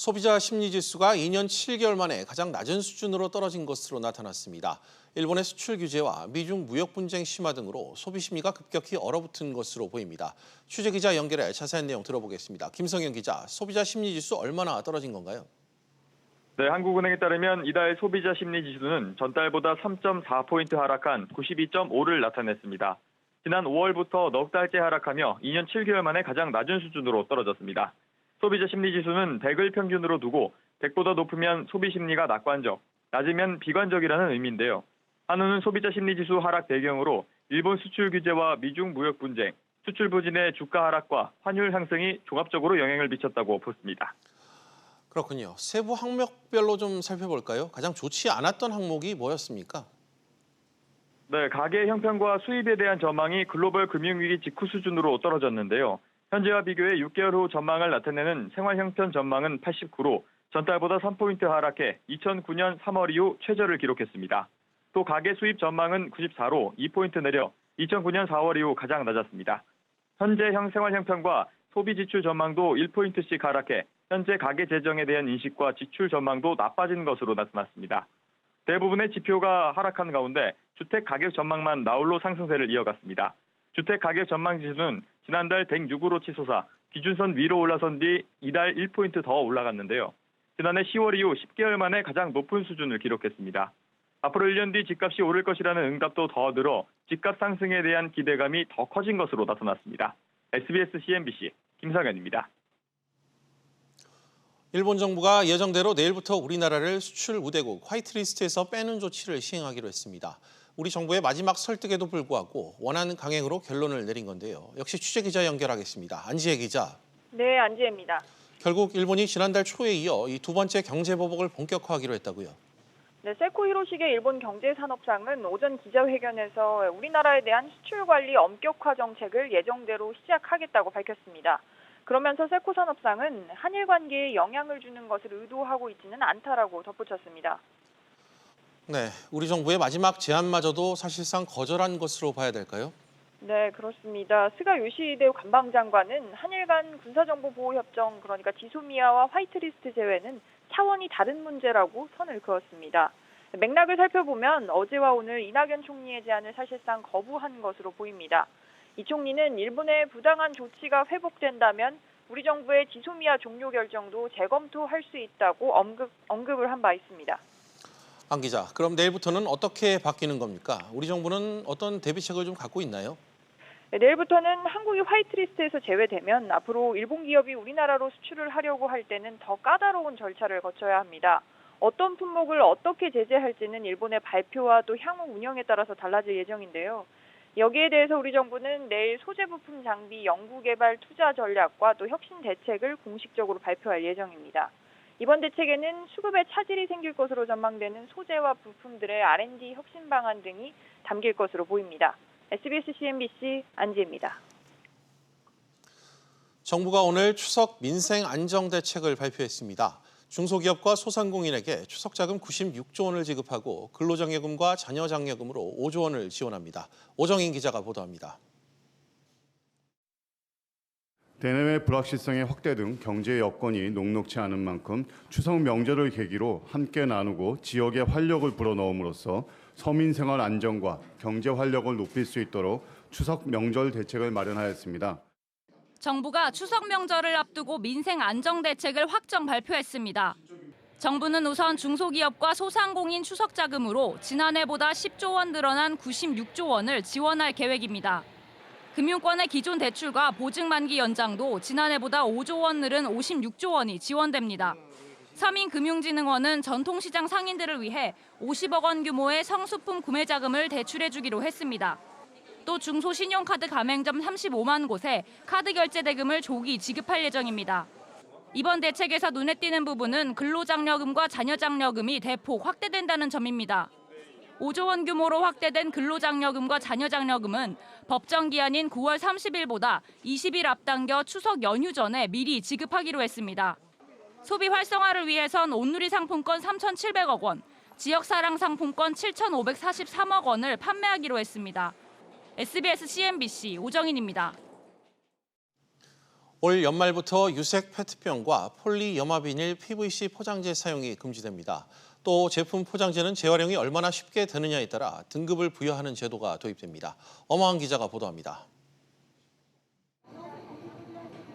소비자 심리지수가 2년 7개월 만에 가장 낮은 수준으로 떨어진 것으로 나타났습니다. 일본의 수출 규제와 미중 무역 분쟁 심화 등으로 소비 심리가 급격히 얼어붙은 것으로 보입니다. 취재 기자 연결해 자세한 내용 들어보겠습니다. 김성현 기자, 소비자 심리지수 얼마나 떨어진 건가요? 네, 한국은행에 따르면 이달 소비자 심리지수는 전달보다 3.4포인트 하락한 92.5를 나타냈습니다. 지난 5월부터 넉 달째 하락하며 2년 7개월 만에 가장 낮은 수준으로 떨어졌습니다. 소비자 심리지수는 100을 평균으로 두고 100보다 높으면 소비 심리가 낙관적, 낮으면 비관적이라는 의미인데요. 한우는 소비자 심리지수 하락 배경으로 일본 수출 규제와 미중 무역 분쟁, 수출 부진의 주가 하락과 환율 상승이 종합적으로 영향을 미쳤다고 보습니다. 그렇군요. 세부 항목별로 좀 살펴볼까요? 가장 좋지 않았던 항목이 뭐였습니까? 네, 가계 형편과 수입에 대한 전망이 글로벌 금융위기 직후 수준으로 떨어졌는데요. 현재와 비교해 6개월 후 전망을 나타내는 생활 형편 전망은 89로 전달보다 3포인트 하락해 2009년 3월 이후 최저를 기록했습니다. 또 가계 수입 전망은 94로 2포인트 내려 2009년 4월 이후 가장 낮았습니다. 현재 생활 형편과 소비 지출 전망도 1포인트씩 하락해 현재 가계 재정에 대한 인식과 지출 전망도 나빠진 것으로 나타났습니다. 대부분의 지표가 하락한 가운데 주택 가격 전망만 나홀로 상승세를 이어갔습니다. 주택 가격 전망 지수는 지난달 106으로 치솟아 기준선 위로 올라선 뒤 이달 1포인트 더 올라갔는데요. 지난해 10월 이후 10개월 만에 가장 높은 수준을 기록했습니다. 앞으로 1년 뒤 집값이 오를 것이라는 응답도 더 늘어 집값 상승에 대한 기대감이 더 커진 것으로 나타났습니다. SBS CNBC 김성현입니다. 일본 정부가 예정대로 내일부터 우리나라를 수출 우대국 화이트리스트에서 빼는 조치를 시행하기로 했습니다. 우리 정부의 마지막 설득에도 불구하고 원하는 강행으로 결론을 내린 건데요. 역시 취재 기자 연결하겠습니다. 안지혜 기자. 네, 안지혜입니다. 결국 일본이 지난달 초에 이어 이 두 번째 경제 보복을 본격화하기로 했다고요. 네, 세코 히로시게 일본 경제산업상은 오전 기자회견에서 우리나라에 대한 수출 관리 엄격화 정책을 예정대로 시작하겠다고 밝혔습니다. 그러면서 세코 산업상은 한일 관계에 영향을 주는 것을 의도하고 있지는 않다라고 덧붙였습니다. 네, 우리 정부의 마지막 제안마저도 사실상 거절한 것으로 봐야 될까요? 네, 그렇습니다. 스가 요시히데 관방장관은 한일 간 군사정보보호협정, 그러니까 지소미아와 화이트리스트 제외는 차원이 다른 문제라고 선을 그었습니다. 맥락을 살펴보면 어제와 오늘 이낙연 총리의 제안을 사실상 거부한 것으로 보입니다. 이 총리는 일본의 부당한 조치가 회복된다면 우리 정부의 지소미아 종료 결정도 재검토할 수 있다고 언급을 한 바 있습니다. 안 기자, 그럼 내일부터는 어떻게 바뀌는 겁니까? 우리 정부는 어떤 대비책을 좀 갖고 있나요? 네, 내일부터는 한국이 화이트리스트에서 제외되면 앞으로 일본 기업이 우리나라로 수출을 하려고 할 때는 더 까다로운 절차를 거쳐야 합니다. 어떤 품목을 어떻게 제재할지는 일본의 발표와 또 향후 운영에 따라서 달라질 예정인데요. 여기에 대해서 우리 정부는 내일 소재 부품 장비 연구개발 투자 전략과 또 혁신 대책을 공식적으로 발표할 예정입니다. 이번 대책에는 수급에 차질이 생길 것으로 전망되는 소재와 부품들의 R&D 혁신 방안 등이 담길 것으로 보입니다. SBS CNBC 안지혜입니다. 정부가 오늘 추석 민생 안정 대책을 발표했습니다. 중소기업과 소상공인에게 추석 자금 96조 원을 지급하고 근로장려금과 자녀장려금으로 5조 원을 지원합니다. 오정인 기자가 보도합니다. 대내외 불확실성의 확대 등 경제 여건이 녹록치 않은 만큼 추석 명절을 계기로 함께 나누고 지역의 활력을 불어넣음으로써 서민 생활 안정과 경제 활력을 높일 수 있도록 추석 명절 대책을 마련하였습니다. 정부가 추석 명절을 앞두고 민생 안정 대책을 확정 발표했습니다. 정부는 우선 중소기업과 소상공인 추석 자금으로 지난해보다 10조 원 늘어난 96조 원을 지원할 계획입니다. 금융권의 기존 대출과 보증 만기 연장도 지난해보다 5조 원 늘은 56조 원이 지원됩니다. 서민금융진흥원은 전통시장 상인들을 위해 50억 원 규모의 성수품 구매 자금을 대출해주기로 했습니다. 또 중소신용카드 가맹점 35만 곳에 카드 결제 대금을 조기 지급할 예정입니다. 이번 대책에서 눈에 띄는 부분은 근로장려금과 자녀장려금이 대폭 확대된다는 점입니다. 5조 원 규모로 확대된 근로장려금과 자녀장려금은 법정 기한인 9월 30일보다 20일 앞당겨 추석 연휴 전에 미리 지급하기로 했습니다. 소비 활성화를 위해선 온누리 상품권 3,700억 원, 지역사랑 상품권 7,543억 원을 판매하기로 했습니다. SBS CNBC 오정인입니다. 올 연말부터 유색 페트병과 폴리염화비닐 PVC 포장재 사용이 금지됩니다. 또 제품 포장재는 재활용이 얼마나 쉽게 되느냐에 따라 등급을 부여하는 제도가 도입됩니다. 엄하은 기자가 보도합니다.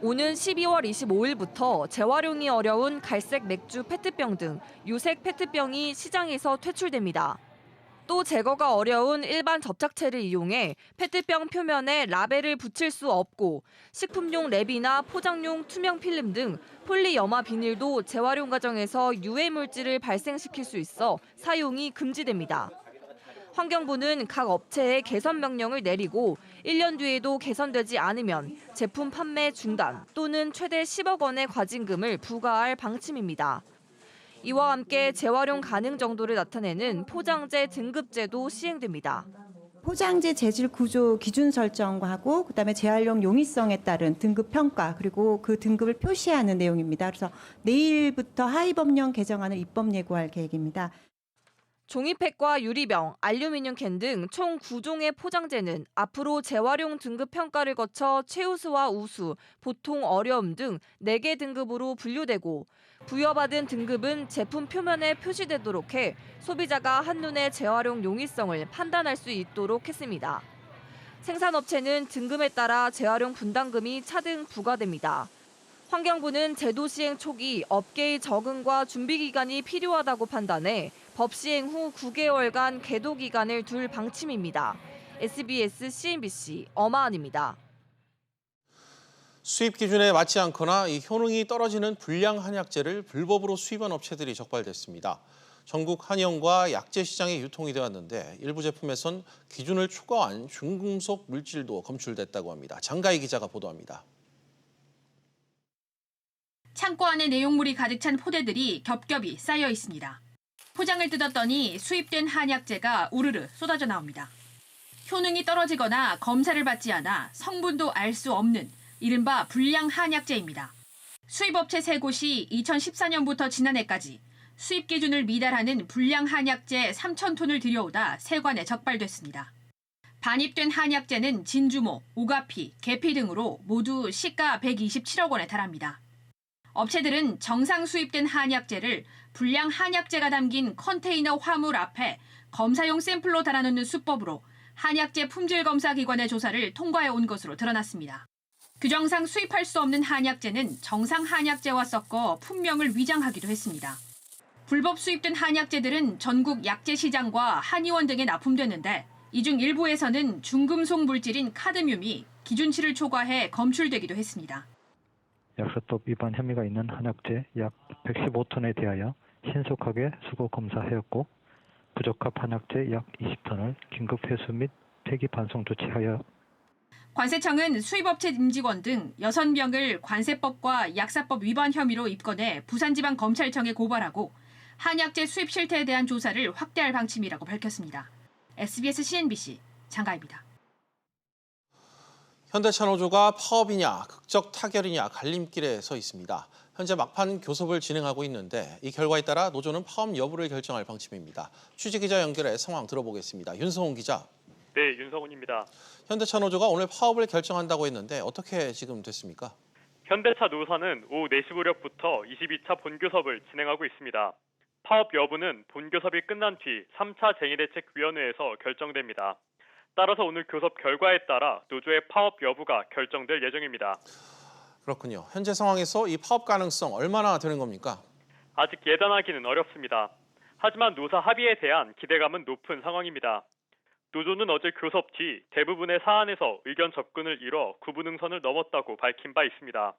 오는 12월 25일부터 재활용이 어려운 갈색 맥주 페트병 등 유색 페트병이 시장에서 퇴출됩니다. 또 제거가 어려운 일반 접착체를 이용해 페트병 표면에 라벨을 붙일 수 없고 식품용 랩이나 포장용 투명 필름 등 폴리염화 비닐도 재활용 과정에서 유해 물질을 발생시킬 수 있어 사용이 금지됩니다. 환경부는 각 업체에 개선 명령을 내리고 1년 뒤에도 개선되지 않으면 제품 판매 중단 또는 최대 10억 원의 과징금을 부과할 방침입니다. 이와 함께 재활용 가능 정도를 나타내는 포장재 등급제도 시행됩니다. 포장재 재질 구조 기준 설정하고 그다음에 재활용 용이성에 따른 등급 평가 그리고 그 등급을 표시하는 내용입니다. 그래서 내일부터 하위법령 개정안을 입법 예고할 계획입니다. 종이팩과 유리병, 알루미늄 캔 등 총 9종의 포장재는 앞으로 재활용 등급 평가를 거쳐 최우수와 우수, 보통 어려움 등 4개 등급으로 분류되고 부여받은 등급은 제품 표면에 표시되도록 해 소비자가 한눈에 재활용 용이성을 판단할 수 있도록 했습니다. 생산업체는 등급에 따라 재활용 분담금이 차등 부과됩니다. 환경부는 제도 시행 초기 업계의 적응과 준비 기간이 필요하다고 판단해 법 시행 후 9개월간 계도 기간을 둘 방침입니다. SBS CNBC 엄하은입니다. 수입 기준에 맞지 않거나 이 효능이 떨어지는 불량 한약재를 불법으로 수입한 업체들이 적발됐습니다. 전국 한의원과 약재 시장에 유통이 되었는데 일부 제품에선 기준을 초과한 중금속 물질도 검출됐다고 합니다. 장가희 기자가 보도합니다. 창고 안에 내용물이 가득 찬 포대들이 겹겹이 쌓여 있습니다. 포장을 뜯었더니 수입된 한약재가 우르르 쏟아져 나옵니다. 효능이 떨어지거나 검사를 받지 않아 성분도 알 수 없는 이른바 불량 한약재입니다. 수입업체 3곳이 2014년부터 지난해까지 수입 기준을 미달하는 불량 한약재 3,000톤을 들여오다 세관에 적발됐습니다. 반입된 한약재는 진주모, 오가피, 계피 등으로 모두 시가 127억 원에 달합니다. 업체들은 정상 수입된 한약재를 불량 한약재가 담긴 컨테이너 화물 앞에 검사용 샘플로 달아놓는 수법으로 한약재 품질검사기관의 조사를 통과해 온 것으로 드러났습니다. 규정상 수입할 수 없는 한약재는 정상 한약재와 섞어 품명을 위장하기도 했습니다. 불법 수입된 한약재들은 전국 약재 시장과 한의원 등에 납품됐는데 이 중 일부에서는 중금속 물질인 카드뮴이 기준치를 초과해 검출되기도 했습니다. 약사법 위반 혐의가 있는 한약재 약 115톤에 대하여 신속하게 수거 검사하였고 부적합 한약재 약 20톤을 긴급 회수 및 폐기 반송 조치하여 관세청은 수입업체 임직원 등 6명을 관세법과 약사법 위반 혐의로 입건해 부산지방검찰청에 고발하고 한약재 수입 실태에 대한 조사를 확대할 방침이라고 밝혔습니다. SBS CNBC 장가입니다. 현대차 노조가 파업이냐 극적 타결이냐 갈림길에 서 있습니다. 현재 막판 교섭을 진행하고 있는데 이 결과에 따라 노조는 파업 여부를 결정할 방침입니다. 취재기자 연결해 상황 들어보겠습니다. 윤성훈 기자. 네, 윤성훈입니다. 현대차 노조가 오늘 파업을 결정한다고 했는데 어떻게 지금 됐습니까? 현대차 노사는 오후 4시 무렵부터 22차 본교섭을 진행하고 있습니다. 파업 여부는 본교섭이 끝난 뒤 3차 쟁의대책위원회에서 결정됩니다. 따라서 오늘 교섭 결과에 따라 노조의 파업 여부가 결정될 예정입니다. 그렇군요. 현재 상황에서 이 파업 가능성 얼마나 되는 겁니까? 아직 예단하기는 어렵습니다. 하지만 노사 합의에 대한 기대감은 높은 상황입니다. 노조는 어제 교섭 뒤 대부분의 사안에서 의견 접근을 이뤄 구분응선을 넘었다고 밝힌 바 있습니다.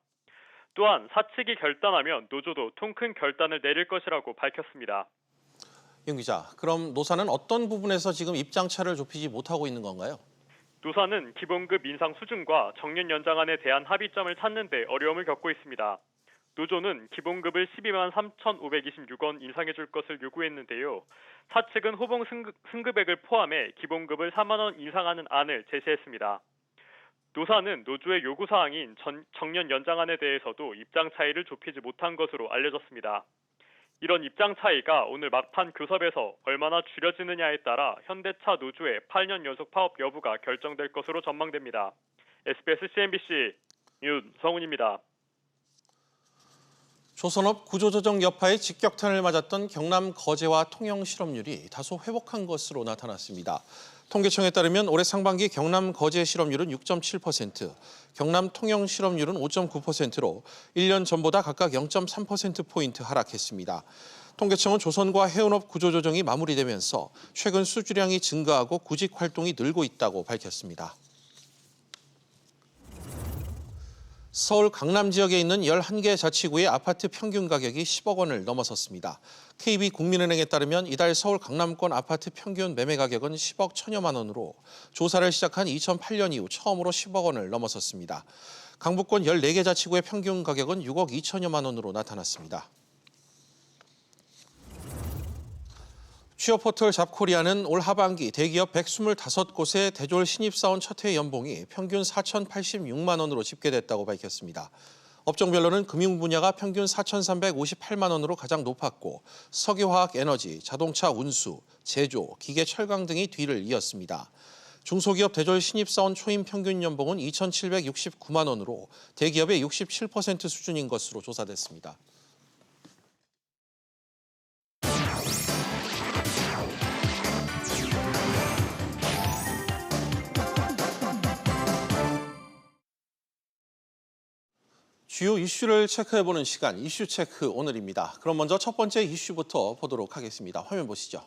또한 사측이 결단하면 노조도 통큰 결단을 내릴 것이라고 밝혔습니다. 윤 기자, 그럼 노사는 어떤 부분에서 지금 입장차를 좁히지 못하고 있는 건가요? 노사는 기본급 인상 수준과 정년 연장안에 대한 합의점을 찾는 데 어려움을 겪고 있습니다. 노조는 기본급을 12만 3,526원 인상해 줄 것을 요구했는데요. 사측은 호봉 승급액을 포함해 기본급을 4만 원 인상하는 안을 제시했습니다. 노사는 노조의 요구사항인 정년 연장안에 대해서도 입장 차이를 좁히지 못한 것으로 알려졌습니다. 이런 입장 차이가 오늘 막판 교섭에서 얼마나 줄여지느냐에 따라 현대차 노조의 8년 연속 파업 여부가 결정될 것으로 전망됩니다. SBS CNBC 윤성훈입니다. 조선업 구조조정 여파에 직격탄을 맞았던 경남 거제와 통영 실업률이 다소 회복한 것으로 나타났습니다. 통계청에 따르면 올해 상반기 경남 거제 실업률은 6.7%, 경남 통영 실업률은 5.9%로 1년 전보다 각각 0.3%포인트 하락했습니다. 통계청은 조선과 해운업 구조조정이 마무리되면서 최근 수주량이 증가하고 구직 활동이 늘고 있다고 밝혔습니다. 서울 강남 지역에 있는 11개 자치구의 아파트 평균 가격이 10억 원을 넘어섰습니다. KB국민은행에 따르면 이달 서울 강남권 아파트 평균 매매 가격은 10억 1천여만 원으로 조사를 시작한 2008년 이후 처음으로 10억 원을 넘어섰습니다. 강북권 14개 자치구의 평균 가격은 6억 2천여만 원으로 나타났습니다. 취업 포털 잡코리아는 올 하반기 대기업 125곳의 대졸 신입사원 첫해 연봉이 평균 4,086만 원으로 집계됐다고 밝혔습니다. 업종별로는 금융 분야가 평균 4,358만 원으로 가장 높았고 석유화학 에너지, 자동차 운수, 제조, 기계 철강 등이 뒤를 이었습니다. 중소기업 대졸 신입사원 초임 평균 연봉은 2,769만 원으로 대기업의 67% 수준인 것으로 조사됐습니다. 주요 이슈를 체크해보는 시간, 이슈 체크 오늘입니다. 그럼 먼저 첫 번째 이슈부터 보도록 하겠습니다. 화면 보시죠.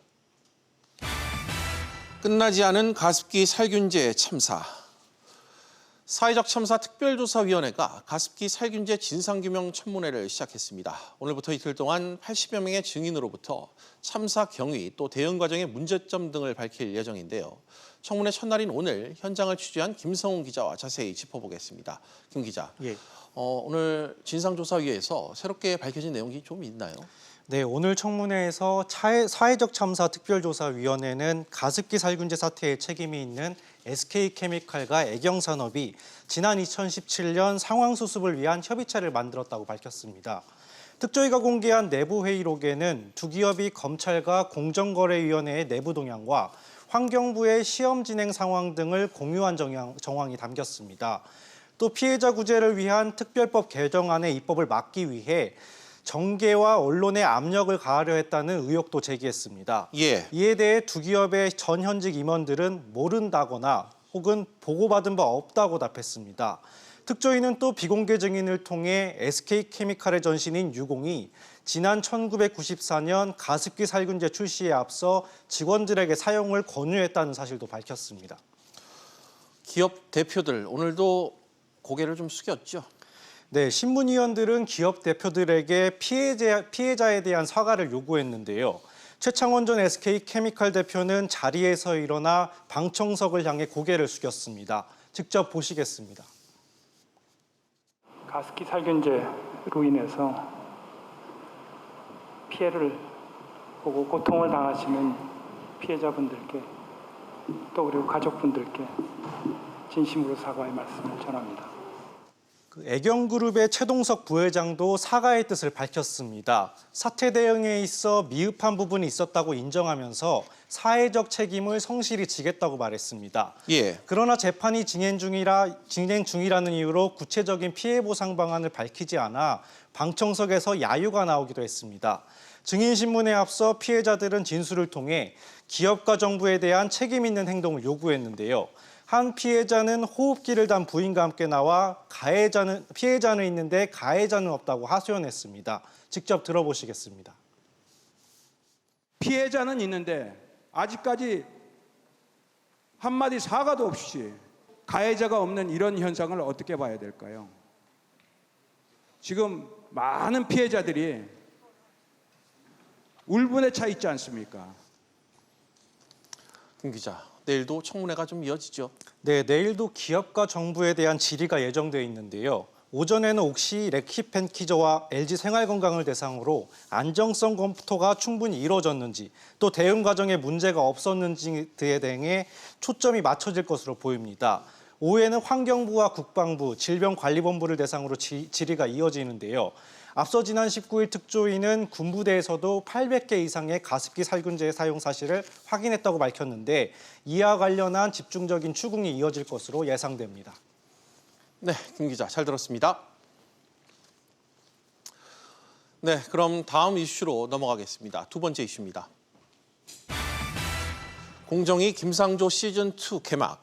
끝나지 않은 가습기 살균제 참사. 사회적 참사 특별조사위원회가 가습기 살균제 진상규명 청문회를 시작했습니다. 오늘부터 이틀 동안 80여 명의 증인으로부터 참사 경위 또 대응 과정의 문제점 등을 밝힐 예정인데요. 청문회 첫날인 오늘 현장을 취재한 김성훈 기자와 자세히 짚어보겠습니다. 김 기자. 예. 오늘 진상조사위에서 새롭게 밝혀진 내용이 좀 있나요? 네, 오늘 청문회에서 사회적 참사 특별조사위원회는 가습기 살균제 사태에 책임이 있는 SK케미칼과 애경산업이 지난 2017년 상황 수습을 위한 협의체를 만들었다고 밝혔습니다. 특조위가 공개한 내부 회의록에는 두 기업이 검찰과 공정거래위원회의 내부 동향과 환경부의 시험 진행 상황 등을 공유한 정황이 담겼습니다. 또 피해자 구제를 위한 특별법 개정안의 입법을 막기 위해 정계와 언론의 압력을 가하려 했다는 의혹도 제기했습니다. 예. 이에 대해 두 기업의 전 현직 임원들은 모른다거나 혹은 보고받은 바 없다고 답했습니다. 특조위는 또 비공개 증인을 통해 SK케미칼의 전신인 유공이 지난 1994년 가습기 살균제 출시에 앞서 직원들에게 사용을 권유했다는 사실도 밝혔습니다. 기업 대표들 오늘도 고개를 좀 숙였죠? 네, 신문위원들은 기업 대표들에게 피해자에 대한 사과를 요구했는데요. 최창원 전 SK케미칼 대표는 자리에서 일어나 방청석을 향해 고개를 숙였습니다. 직접 보시겠습니다. 가습기 살균제로 인해서 피해를 보고 고통을 당하시는 피해자분들께 또 그리고 가족분들께 진심으로 사과의 말씀을 전합니다. 애경그룹의 최동석 부회장도 사과의 뜻을 밝혔습니다. 사태 대응에 있어 미흡한 부분이 있었다고 인정하면서 사회적 책임을 성실히 지겠다고 말했습니다. 예. 그러나 재판이 진행 중이라는 이유로 구체적인 피해 보상 방안을 밝히지 않아 방청석에서 야유가 나오기도 했습니다. 증인신문에 앞서 피해자들은 진술을 통해 기업과 정부에 대한 책임 있는 행동을 요구했는데요. 한 피해자는 호흡기를 단 부인과 함께 나와 피해자는 있는데 가해자는 없다고 하소연했습니다. 직접 들어보시겠습니다. 피해자는 있는데 아직까지 한마디 사과도 없이 가해자가 없는 이런 현상을 어떻게 봐야 될까요? 지금 많은 피해자들이 울분에 차 있지 않습니까? 김 기자, 내일도 청문회가 좀 이어지죠? 네, 내일도 기업과 정부에 대한 질의가 예정돼 있는데요. 오전에는 옥시 렉시펜키저와 LG 생활건강을 대상으로 안정성 검토가 충분히 이루어졌는지 또 대응 과정에 문제가 없었는지 등에 대해 초점이 맞춰질 것으로 보입니다. 오후에는 환경부와 국방부, 질병관리본부를 대상으로 질의가 이어지는데요. 앞서 지난 19일 특조위는 군부대에서도 800개 이상의 가습기 살균제 사용 사실을 확인했다고 밝혔는데 이와 관련한 집중적인 추궁이 이어질 것으로 예상됩니다. 네, 김 기자 잘 들었습니다. 네, 그럼 다음 이슈로 넘어가겠습니다. 두 번째 이슈입니다. 공정위 김상조 시즌2 개막.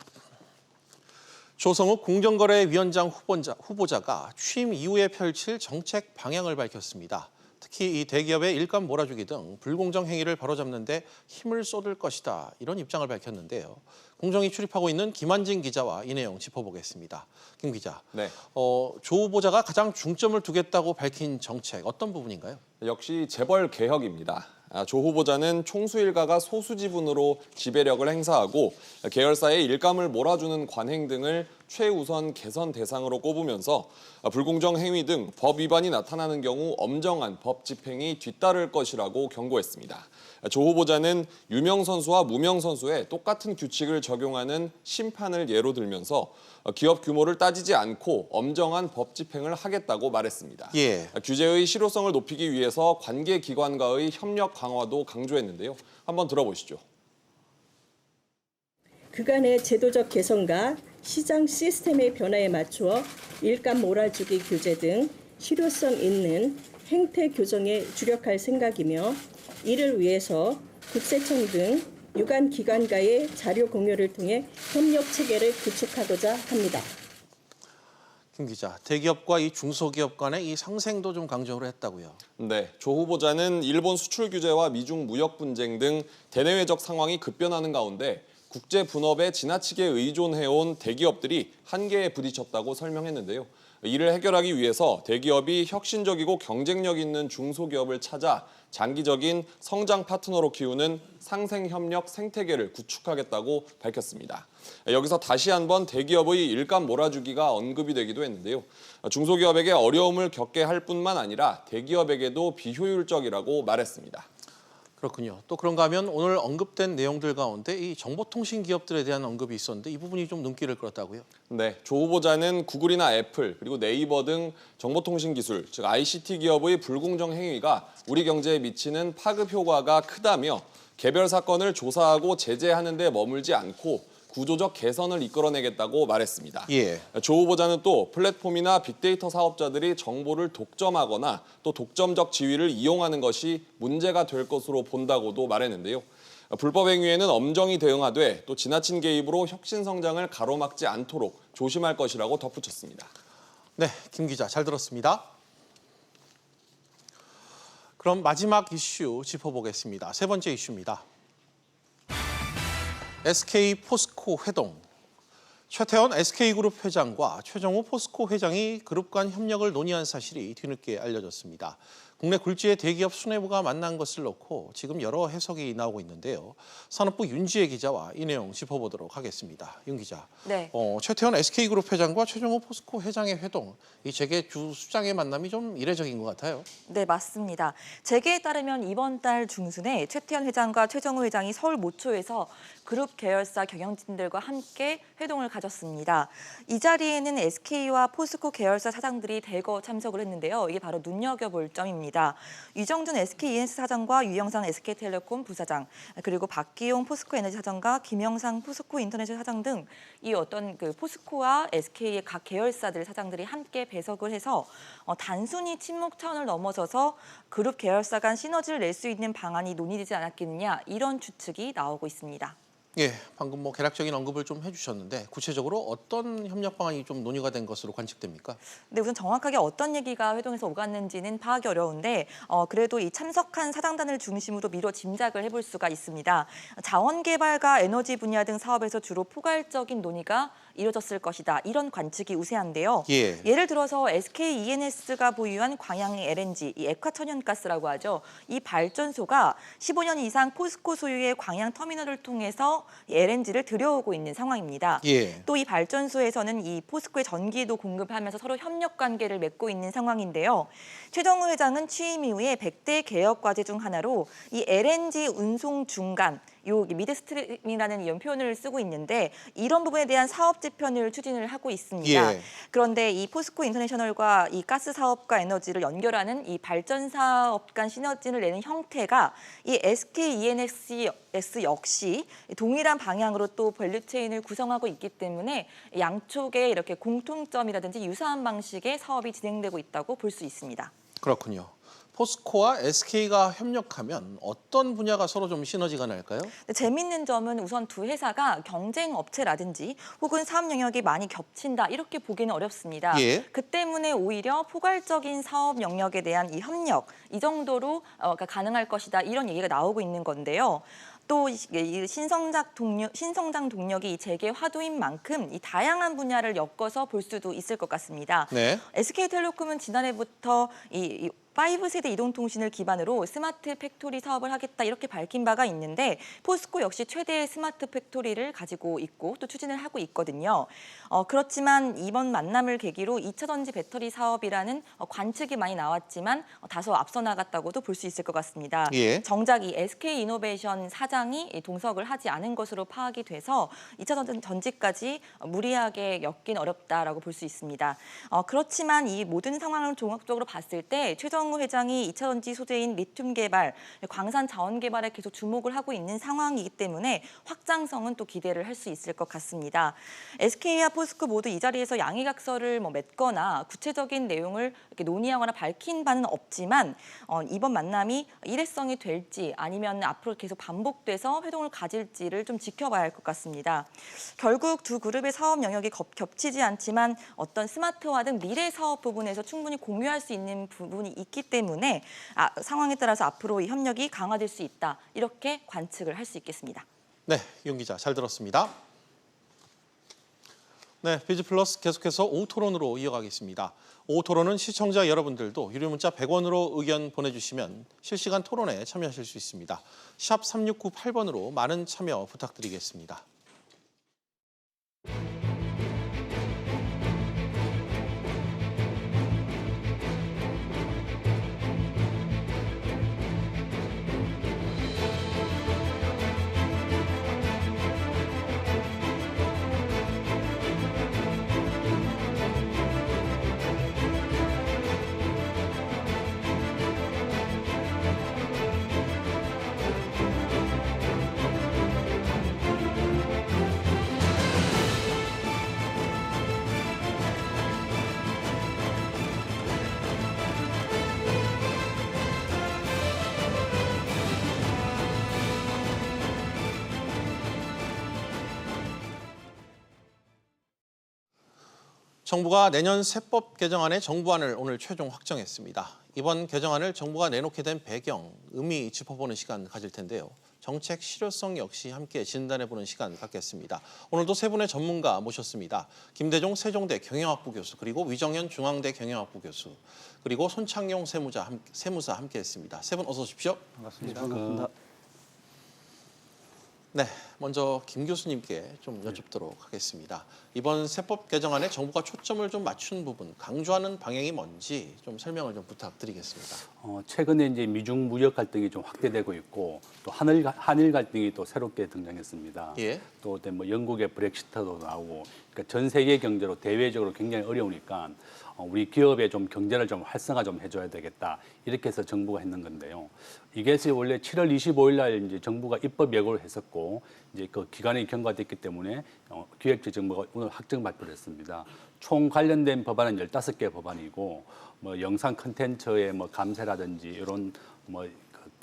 조성욱 공정거래위원장 후보자가 취임 이후에 펼칠 정책 방향을 밝혔습니다. 특히 이 대기업의 일감 몰아주기 등 불공정 행위를 바로잡는 데 힘을 쏟을 것이다. 이런 입장을 밝혔는데요. 공정위 출입하고 있는 김한진 기자와 이 내용 짚어보겠습니다. 김 기자, 네. 조 후보자가 가장 중점을 두겠다고 밝힌 정책 어떤 부분인가요? 역시 재벌 개혁입니다. 조 후보자는 총수 일가가 소수 지분으로 지배력을 행사하고 계열사의 일감을 몰아주는 관행 등을 최우선 개선 대상으로 꼽으면서 불공정 행위 등 법 위반이 나타나는 경우 엄정한 법 집행이 뒤따를 것이라고 경고했습니다. 조 후보자는 유명 선수와 무명 선수에 똑같은 규칙을 적용하는 심판을 예로 들면서 기업 규모를 따지지 않고 엄정한 법 집행을 하겠다고 말했습니다. 예. 규제의 실효성을 높이기 위해서 관계 기관과의 협력 강화도 강조했는데요. 한번 들어보시죠. 그간의 제도적 개선과 시장 시스템의 변화에 맞추어 일감 몰아주기 규제 등 실효성 있는 행태 교정에 주력할 생각이며 이를 위해서 국세청 등 유관 기관과의 자료 공유를 통해 협력 체계를 구축하고자 합니다. 김 기자, 대기업과 이 중소기업 간의 이 상생도 좀 강조를 했다고요. 네, 조 후보자는 일본 수출 규제와 미중 무역 분쟁 등 대내외적 상황이 급변하는 가운데 국제 분업에 지나치게 의존해온 대기업들이 한계에 부딪혔다고 설명했는데요. 이를 해결하기 위해서 대기업이 혁신적이고 경쟁력 있는 중소기업을 찾아 장기적인 성장 파트너로 키우는 상생협력 생태계를 구축하겠다고 밝혔습니다. 여기서 다시 한번 대기업의 일감 몰아주기가 언급이 되기도 했는데요. 중소기업에게 어려움을 겪게 할 뿐만 아니라 대기업에게도 비효율적이라고 말했습니다. 그렇군요. 또 그런가 하면 오늘 언급된 내용들 가운데 이 정보통신 기업들에 대한 언급이 있었는데 이 부분이 좀 눈길을 끌었다고요? 네, 조 후보자는 구글이나 애플 그리고 네이버 등 정보통신 기술, 즉 ICT 기업의 불공정 행위가 우리 경제에 미치는 파급 효과가 크다며 개별 사건을 조사하고 제재하는 데 머물지 않고 구조적 개선을 이끌어내겠다고 말했습니다. 예. 조 후보자는 또 플랫폼이나 빅데이터 사업자들이 정보를 독점하거나 또 독점적 지위를 이용하는 것이 문제가 될 것으로 본다고도 말했는데요. 불법 행위에는 엄정히 대응하되 또 지나친 개입으로 혁신 성장을 가로막지 않도록 조심할 것이라고 덧붙였습니다. 네, 김 기자 잘 들었습니다. 그럼 마지막 이슈 짚어보겠습니다. 세 번째 이슈입니다. SK 포스코 회동. 최태원 SK그룹 회장과 최정우 포스코 회장이 그룹 간 협력을 논의한 사실이 뒤늦게 알려졌습니다. 국내 굴지의 대기업 수뇌부가 만난 것을 놓고 지금 여러 해석이 나오고 있는데요. 산업부 윤지혜 기자와 이 내용 짚어보도록 하겠습니다. 윤 기자, 네. 최태원 SK그룹 회장과 최정우 포스코 회장의 회동, 이 재계 주 수장의 만남이 좀 이례적인 것 같아요. 네, 맞습니다. 재계에 따르면 이번 달 중순에 최태원 회장과 최정우 회장이 서울 모초에서 그룹 계열사 경영진들과 함께 회동을 가졌습니다. 이 자리에는 SK와 포스코 계열사 사장들이 대거 참석을 했는데요. 이게 바로 눈여겨볼 점입니다. 유정준 SKENS 사장과 유영상 SK텔레콤 부사장, 그리고 박기용 포스코에너지 사장과 김영상 포스코인터내셔 사장 등 이 어떤 그 포스코와 SK의 각 계열사들 사장들이 함께 배석을 해서 단순히 친목 차원을 넘어서서 그룹 계열사 간 시너지를 낼 수 있는 방안이 논의되지 않았겠느냐, 이런 추측이 나오고 있습니다. 예, 방금 개략적인 언급을 좀 해주셨는데 구체적으로 어떤 협력 방안이 좀 논의가 된 것으로 관측됩니까? 네, 우선 정확하게 어떤 얘기가 회동에서 오갔는지는 파악이 어려운데 그래도 이 참석한 사장단을 중심으로 미뤄 짐작을 해볼 수가 있습니다. 자원개발과 에너지 분야 등 사업에서 주로 포괄적인 논의가 이뤄졌을 것이다, 이런 관측이 우세한데요. 예를 들어서 SKENS가 보유한 광양의 LNG, 이 액화천연가스라고 하죠. 이 발전소가 15년 이상 포스코 소유의 광양 터미널을 통해서 LNG를 들여오고 있는 상황입니다. 또 이 발전소에서는 이 포스코의 전기도 공급하면서 서로 협력 관계를 맺고 있는 상황인데요. 최정우 회장은 취임 이후에 100대 개혁 과제 중 하나로 이 LNG 운송 중간, 요 미드스트림이라는 이런 표현을 쓰고 있는데 이런 부분에 대한 사업 재편을 추진을 하고 있습니다. 예. 그런데 이 포스코 인터내셔널과 이 가스 사업과 에너지를 연결하는 이 발전 사업 간 시너지를 내는 형태가 이 SK ENX 역시 동일한 방향으로 또 밸류체인을 구성하고 있기 때문에 양쪽에 이렇게 공통점이라든지 유사한 방식의 사업이 진행되고 있다고 볼 수 있습니다. 그렇군요. 포스코와 SK가 협력하면 어떤 분야가 서로 좀 시너지가 날까요? 재미있는 점은 우선 두 회사가 경쟁 업체라든지 혹은 사업 영역이 많이 겹친다 이렇게 보기는 어렵습니다. 예. 그 때문에 오히려 포괄적인 사업 영역에 대한 이 협력 이 정도로 가능할 것이다 이런 얘기가 나오고 있는 건데요. 또 이 신성장 동력이 이 재계 화두인 만큼 이 다양한 분야를 엮어서 볼 수도 있을 것 같습니다. 네. SK텔레콤은 지난해부터 이 5세대 이동통신을 기반으로 스마트 팩토리 사업을 하겠다 이렇게 밝힌 바가 있는데 포스코 역시 최대의 스마트 팩토리를 가지고 있고 또 추진을 하고 있거든요. 그렇지만 이번 만남을 계기로 2차 전지 배터리 사업이라는 관측이 많이 나왔지만 다소 앞서 나갔다고도 볼 수 있을 것 같습니다. 예. 정작 이 SK이노베이션 사장이 동석을 하지 않은 것으로 파악이 돼서 2차 전지까지 무리하게 엮긴 어렵다라고 볼 수 있습니다. 그렇지만 이 모든 상황을 종합적으로 봤을 때 최정우 회장이 2차 전지 소재인 리튬 개발, 광산 자원 개발에 계속 주목을 하고 있는 상황이기 때문에 확장성은 또 기대를 할 수 있을 것 같습니다. SK와 포스코 모두 이 자리에서 양해각서를 맺거나 구체적인 내용을 이렇게 논의하거나 밝힌 바는 없지만 이번 만남이 일회성이 될지 아니면 앞으로 계속 반복돼서 회동을 가질지를 좀 지켜봐야 할 것 같습니다. 결국 두 그룹의 사업 영역이 겹치지 않지만 어떤 스마트화 등 미래 사업 부분에서 충분히 공유할 수 있는 부분이 있기 때문에 상황에 따라서 앞으로 이 협력이 강화될 수 있다. 이렇게 관측을 할 수 있겠습니다. 네, 윤 기자 잘 들었습니다. 네, 비즈플러스 계속해서 오후 토론으로 이어가겠습니다. 오후 토론은 시청자 여러분들도 유료 문자 100원으로 의견 보내주시면 실시간 토론에 참여하실 수 있습니다. 샵 3698번으로 많은 참여 부탁드리겠습니다. 정부가 내년 세법 개정안의 정부안을 오늘 최종 확정했습니다. 이번 개정안을 정부가 내놓게 된 배경, 의미 짚어보는 시간 가질 텐데요. 정책 실효성 역시 함께 진단해보는 시간 갖겠습니다. 오늘도 세 분의 전문가 모셨습니다. 김대종 세종대 경영학부 교수, 그리고 위정현 중앙대 경영학부 교수, 그리고 손창용 세무사 함께했습니다. 세 분 어서 오십시오. 반갑습니다. 네, 먼저 김 교수님께 좀 여쭙도록 하겠습니다. 이번 세법 개정안에 정부가 초점을 좀 맞춘 부분, 강조하는 방향이 뭔지 좀 설명을 좀 부탁드리겠습니다. 최근에 이제 미중 무역 갈등이 좀 확대되고 있고 또 한일 갈등이 또 새롭게 등장했습니다. 예. 또 뭐 영국의 브렉시트도 나오고, 그러니까 전 세계 경제로 대외적으로 굉장히 어려우니까 우리 기업의 좀 경제를 좀 활성화 좀 해줘야 되겠다 이렇게 해서 정부가 했는 건데요. 이게 원래 7월 25일 날 이제 정부가 입법 예고를 했었고 이제 그 기간이 경과됐기 때문에 기획재정부가 오늘 확정 발표를 했습니다. 총 관련된 법안은 15개 법안이고 뭐 영상 콘텐츠의 뭐 감세라든지 이런 뭐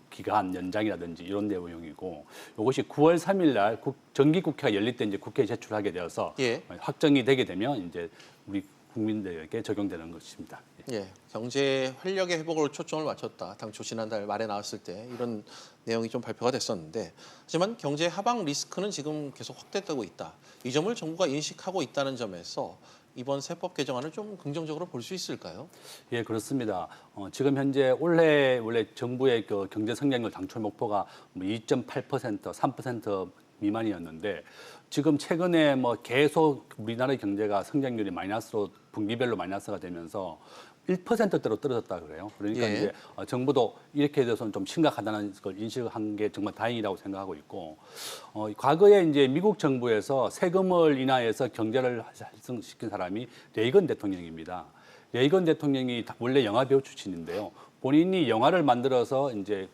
기간 연장이라든지 이런 내용이고, 이것이 9월 3일 날 정기국회가 열릴 때 이제 국회에 제출하게 되어서 예. 확정이 되게 되면 이제 우리 국민들에게 적용되는 것입니다. 예, 경제 활력의 회복으로 초점을 맞췄다. 당초 지난달 말에 나왔을 때 이런 내용이 좀 발표가 됐었는데, 하지만 경제 하방 리스크는 지금 계속 확대되고 있다. 이 점을 정부가 인식하고 있다는 점에서 이번 세법 개정안을 좀 긍정적으로 볼 수 있을까요? 예, 그렇습니다. 지금 현재 원래 정부의 그 경제 성장률 당초 목표가 2.8%, 3% 미만이었는데 지금 최근에 뭐 계속 우리나라 경제가 성장률이 마이너스로 분기별로 마이너스가 되면서 1%대로 떨어졌다 그래요. 그러니까 예. 이제 정부도 이렇게 돼서는 좀 심각하다는 걸 인식한 게 정말 다행이라고 생각하고 있고, 과거에 이제 미국 정부에서 세금을 인하해서 경제를 활성시킨 사람이 레이건 대통령입니다. 레이건 대통령이 원래 영화 배우 출신인데요. 본인이 영화를 만들어서 이제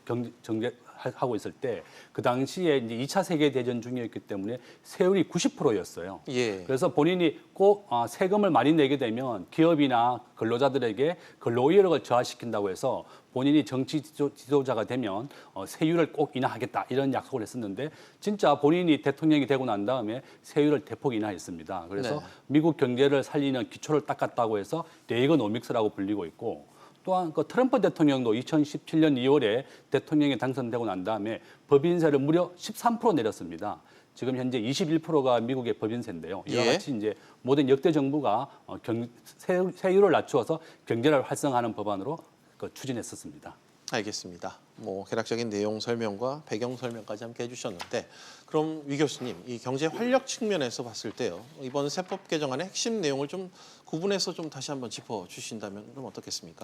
하고 있을 때 그 당시에 이제 2차 세계 대전 중이었기 때문에 세율이 90%였어요. 예. 그래서 본인이 꼭 세금을 많이 내게 되면 기업이나 근로자들에게 근로의욕을 저하시킨다고 해서 본인이 정치 지도자가 되면 세율을 꼭 인하하겠다 이런 약속을 했었는데 진짜 본인이 대통령이 되고 난 다음에 세율을 대폭 인하했습니다. 그래서 네. 미국 경제를 살리는 기초를 닦았다고 해서 레이건오믹스라고 불리고 있고, 또한 그 트럼프 대통령도 2017년 2월에 대통령이 당선되고 난 다음에 법인세를 무려 13% 내렸습니다. 지금 현재 21%가 미국의 법인세인데요. 이와 예. 같이 이제 모든 역대 정부가 세율을 낮추어서 경제를 활성화하는 법안으로 추진했었습니다. 알겠습니다. 뭐 개략적인 내용 설명과 배경 설명까지 함께 해주셨는데, 그럼 위 교수님, 이 경제 활력 측면에서 봤을 때요, 이번 세법 개정안의 핵심 내용을 좀 구분해서 좀 다시 한번 짚어주신다면 좀 어떻겠습니까?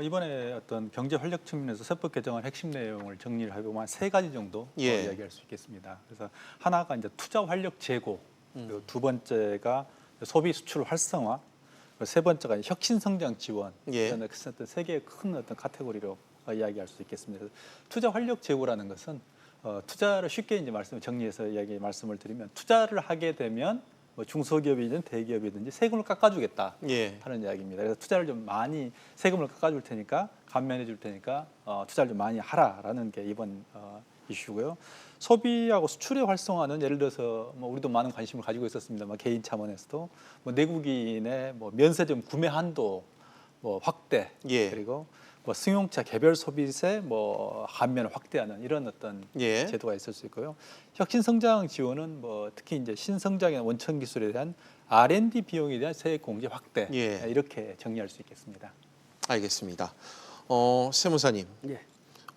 이번에 어떤 경제 활력 측면에서 세법 개정안 핵심 내용을 정리를 해보면 한 3가지 정도 예. 이야기할 수 있겠습니다. 그래서 하나가 이제 투자 활력 제고, 그리고 두 번째가 소비 수출 활성화, 그리고 세 번째가 혁신 성장 지원. 예. 어떤 세 개의 큰 어떤 카테고리로 이야기할 수 있겠습니다. 투자 활력 제고라는 것은 투자를 쉽게 이제 정리해서 말씀을 드리면, 투자를 하게 되면 뭐 중소기업이든 대기업이든지 세금을 깎아주겠다 예. 하는 이야기입니다. 그래서 투자를 좀 많이 세금을 깎아줄 테니까, 감면해 줄 테니까 투자를 좀 많이 하라라는 게 이번 이슈고요. 소비하고 수출의 활성화는 예를 들어서 뭐 우리도 많은 관심을 가지고 있었습니다만, 개인 차원에서도 뭐 내국인의 뭐 면세점 구매 한도 뭐 확대, 예. 그리고 뭐 승용차 개별 소비세 뭐 감면을 확대하는 이런 어떤 예. 제도가 있을 수 있고요. 혁신 성장 지원은 뭐 특히 이제 신성장이나 원천 기술에 대한 R&D 비용에 대한 세액 공제 확대, 예. 이렇게 정리할 수 있겠습니다. 알겠습니다. 세무사님, 예.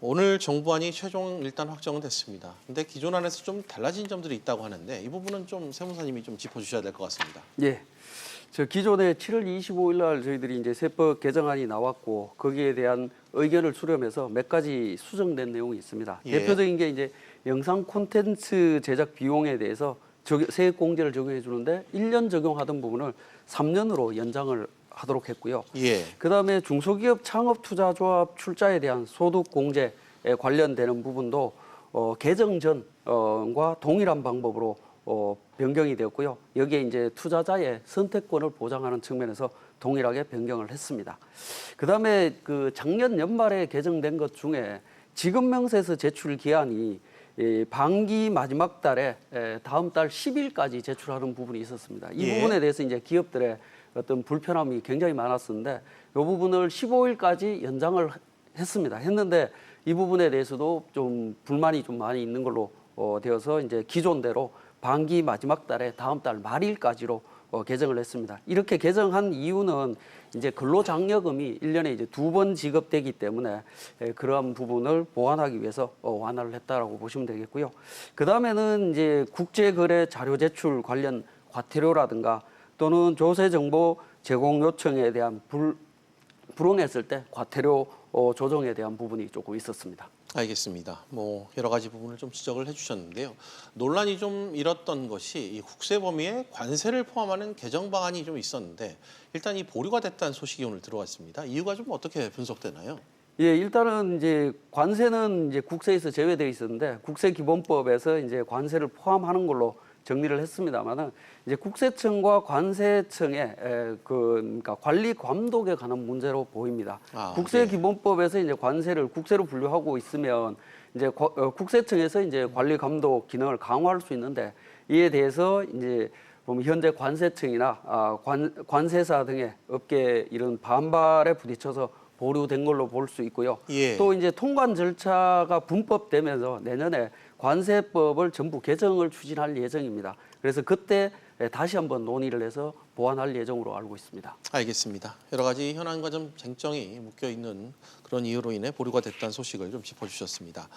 오늘 정부안이 최종 일단 확정은 됐습니다. 근데 기존 안에서 좀 달라진 점들이 있다고 하는데 이 부분은 좀 세무사님이 좀 짚어주셔야 될 것 같습니다. 예. 저 기존에 7월 25일 날 저희들이 이제 세법 개정안이 나왔고 거기에 대한 의견을 수렴해서 몇 가지 수정된 내용이 있습니다. 예. 대표적인 게 이제 영상 콘텐츠 제작 비용에 대해서 세액 공제를 적용해 주는데 1년 적용하던 부분을 3년으로 연장을 하도록 했고요. 예. 그다음에 중소기업 창업투자조합 출자에 대한 소득 공제에 관련되는 부분도 개정 전과 동일한 방법으로 변경이 되었고요. 여기에 이제 투자자의 선택권을 보장하는 측면에서 동일하게 변경을 했습니다. 그다음에 그 작년 연말에 개정된 것 중에 지급명세서 제출 기한이 반기 마지막 달에 다음 달 10일까지 제출하는 부분이 있었습니다. 이 예. 부분에 대해서 이제 기업들의 어떤 불편함이 굉장히 많았었는데 이 부분을 15일까지 연장을 했는데 이 부분에 대해서도 좀 불만이 좀 많이 있는 걸로 되어서 이제 기존대로 반기 마지막 달에 다음 달 말일까지로 개정을 했습니다. 이렇게 개정한 이유는 이제 근로장려금이 1년에 이제 2번 지급되기 때문에 그러한 부분을 보완하기 위해서 완화를 했다라고 보시면 되겠고요. 그 다음에는 이제 국제거래 자료 제출 관련 과태료라든가 또는 조세 정보 제공 요청에 대한 불응했을 때 과태료 조정에 대한 부분이 조금 있었습니다. 알겠습니다. 뭐 여러 가지 부분을 좀 지적을 해주셨는데요. 논란이 좀 일었던 것이 이 국세 범위에 관세를 포함하는 개정 방안이 좀 있었는데 일단 이 보류가 됐다는 소식이 오늘 들어왔습니다. 이유가 좀 어떻게 분석되나요? 예, 일단은 이제 관세는 이제 국세에서 제외되어 있었는데 국세기본법에서 이제 관세를 포함하는 걸로 정리를 했습니다만은 이제 국세청과 관세청의 그러니까 관리 감독에 관한 문제로 보입니다. 국세기본법에서 이제 관세를 국세로 분류하고 있으면 이제 국세청에서 이제 관리 감독 기능을 강화할 수 있는데 이에 대해서 이제 보면 현재 관세청이나 관세사 등의 업계 이런 반발에 부딪혀서 보류된 걸로 볼 수 있고요. 예. 또 이제 통관 절차가 분법되면서 내년에 관세법을 전부 개정을 추진할 예정입니다. 그래서 그때 다시 한번 논의를 해서 보완할 예정으로 알고 있습니다. 알겠습니다. 여러 가지 현안과 좀 쟁점이 묶여 있는 그런 이유로 인해 보류가 됐다는 소식을 좀 짚어주셨습니다.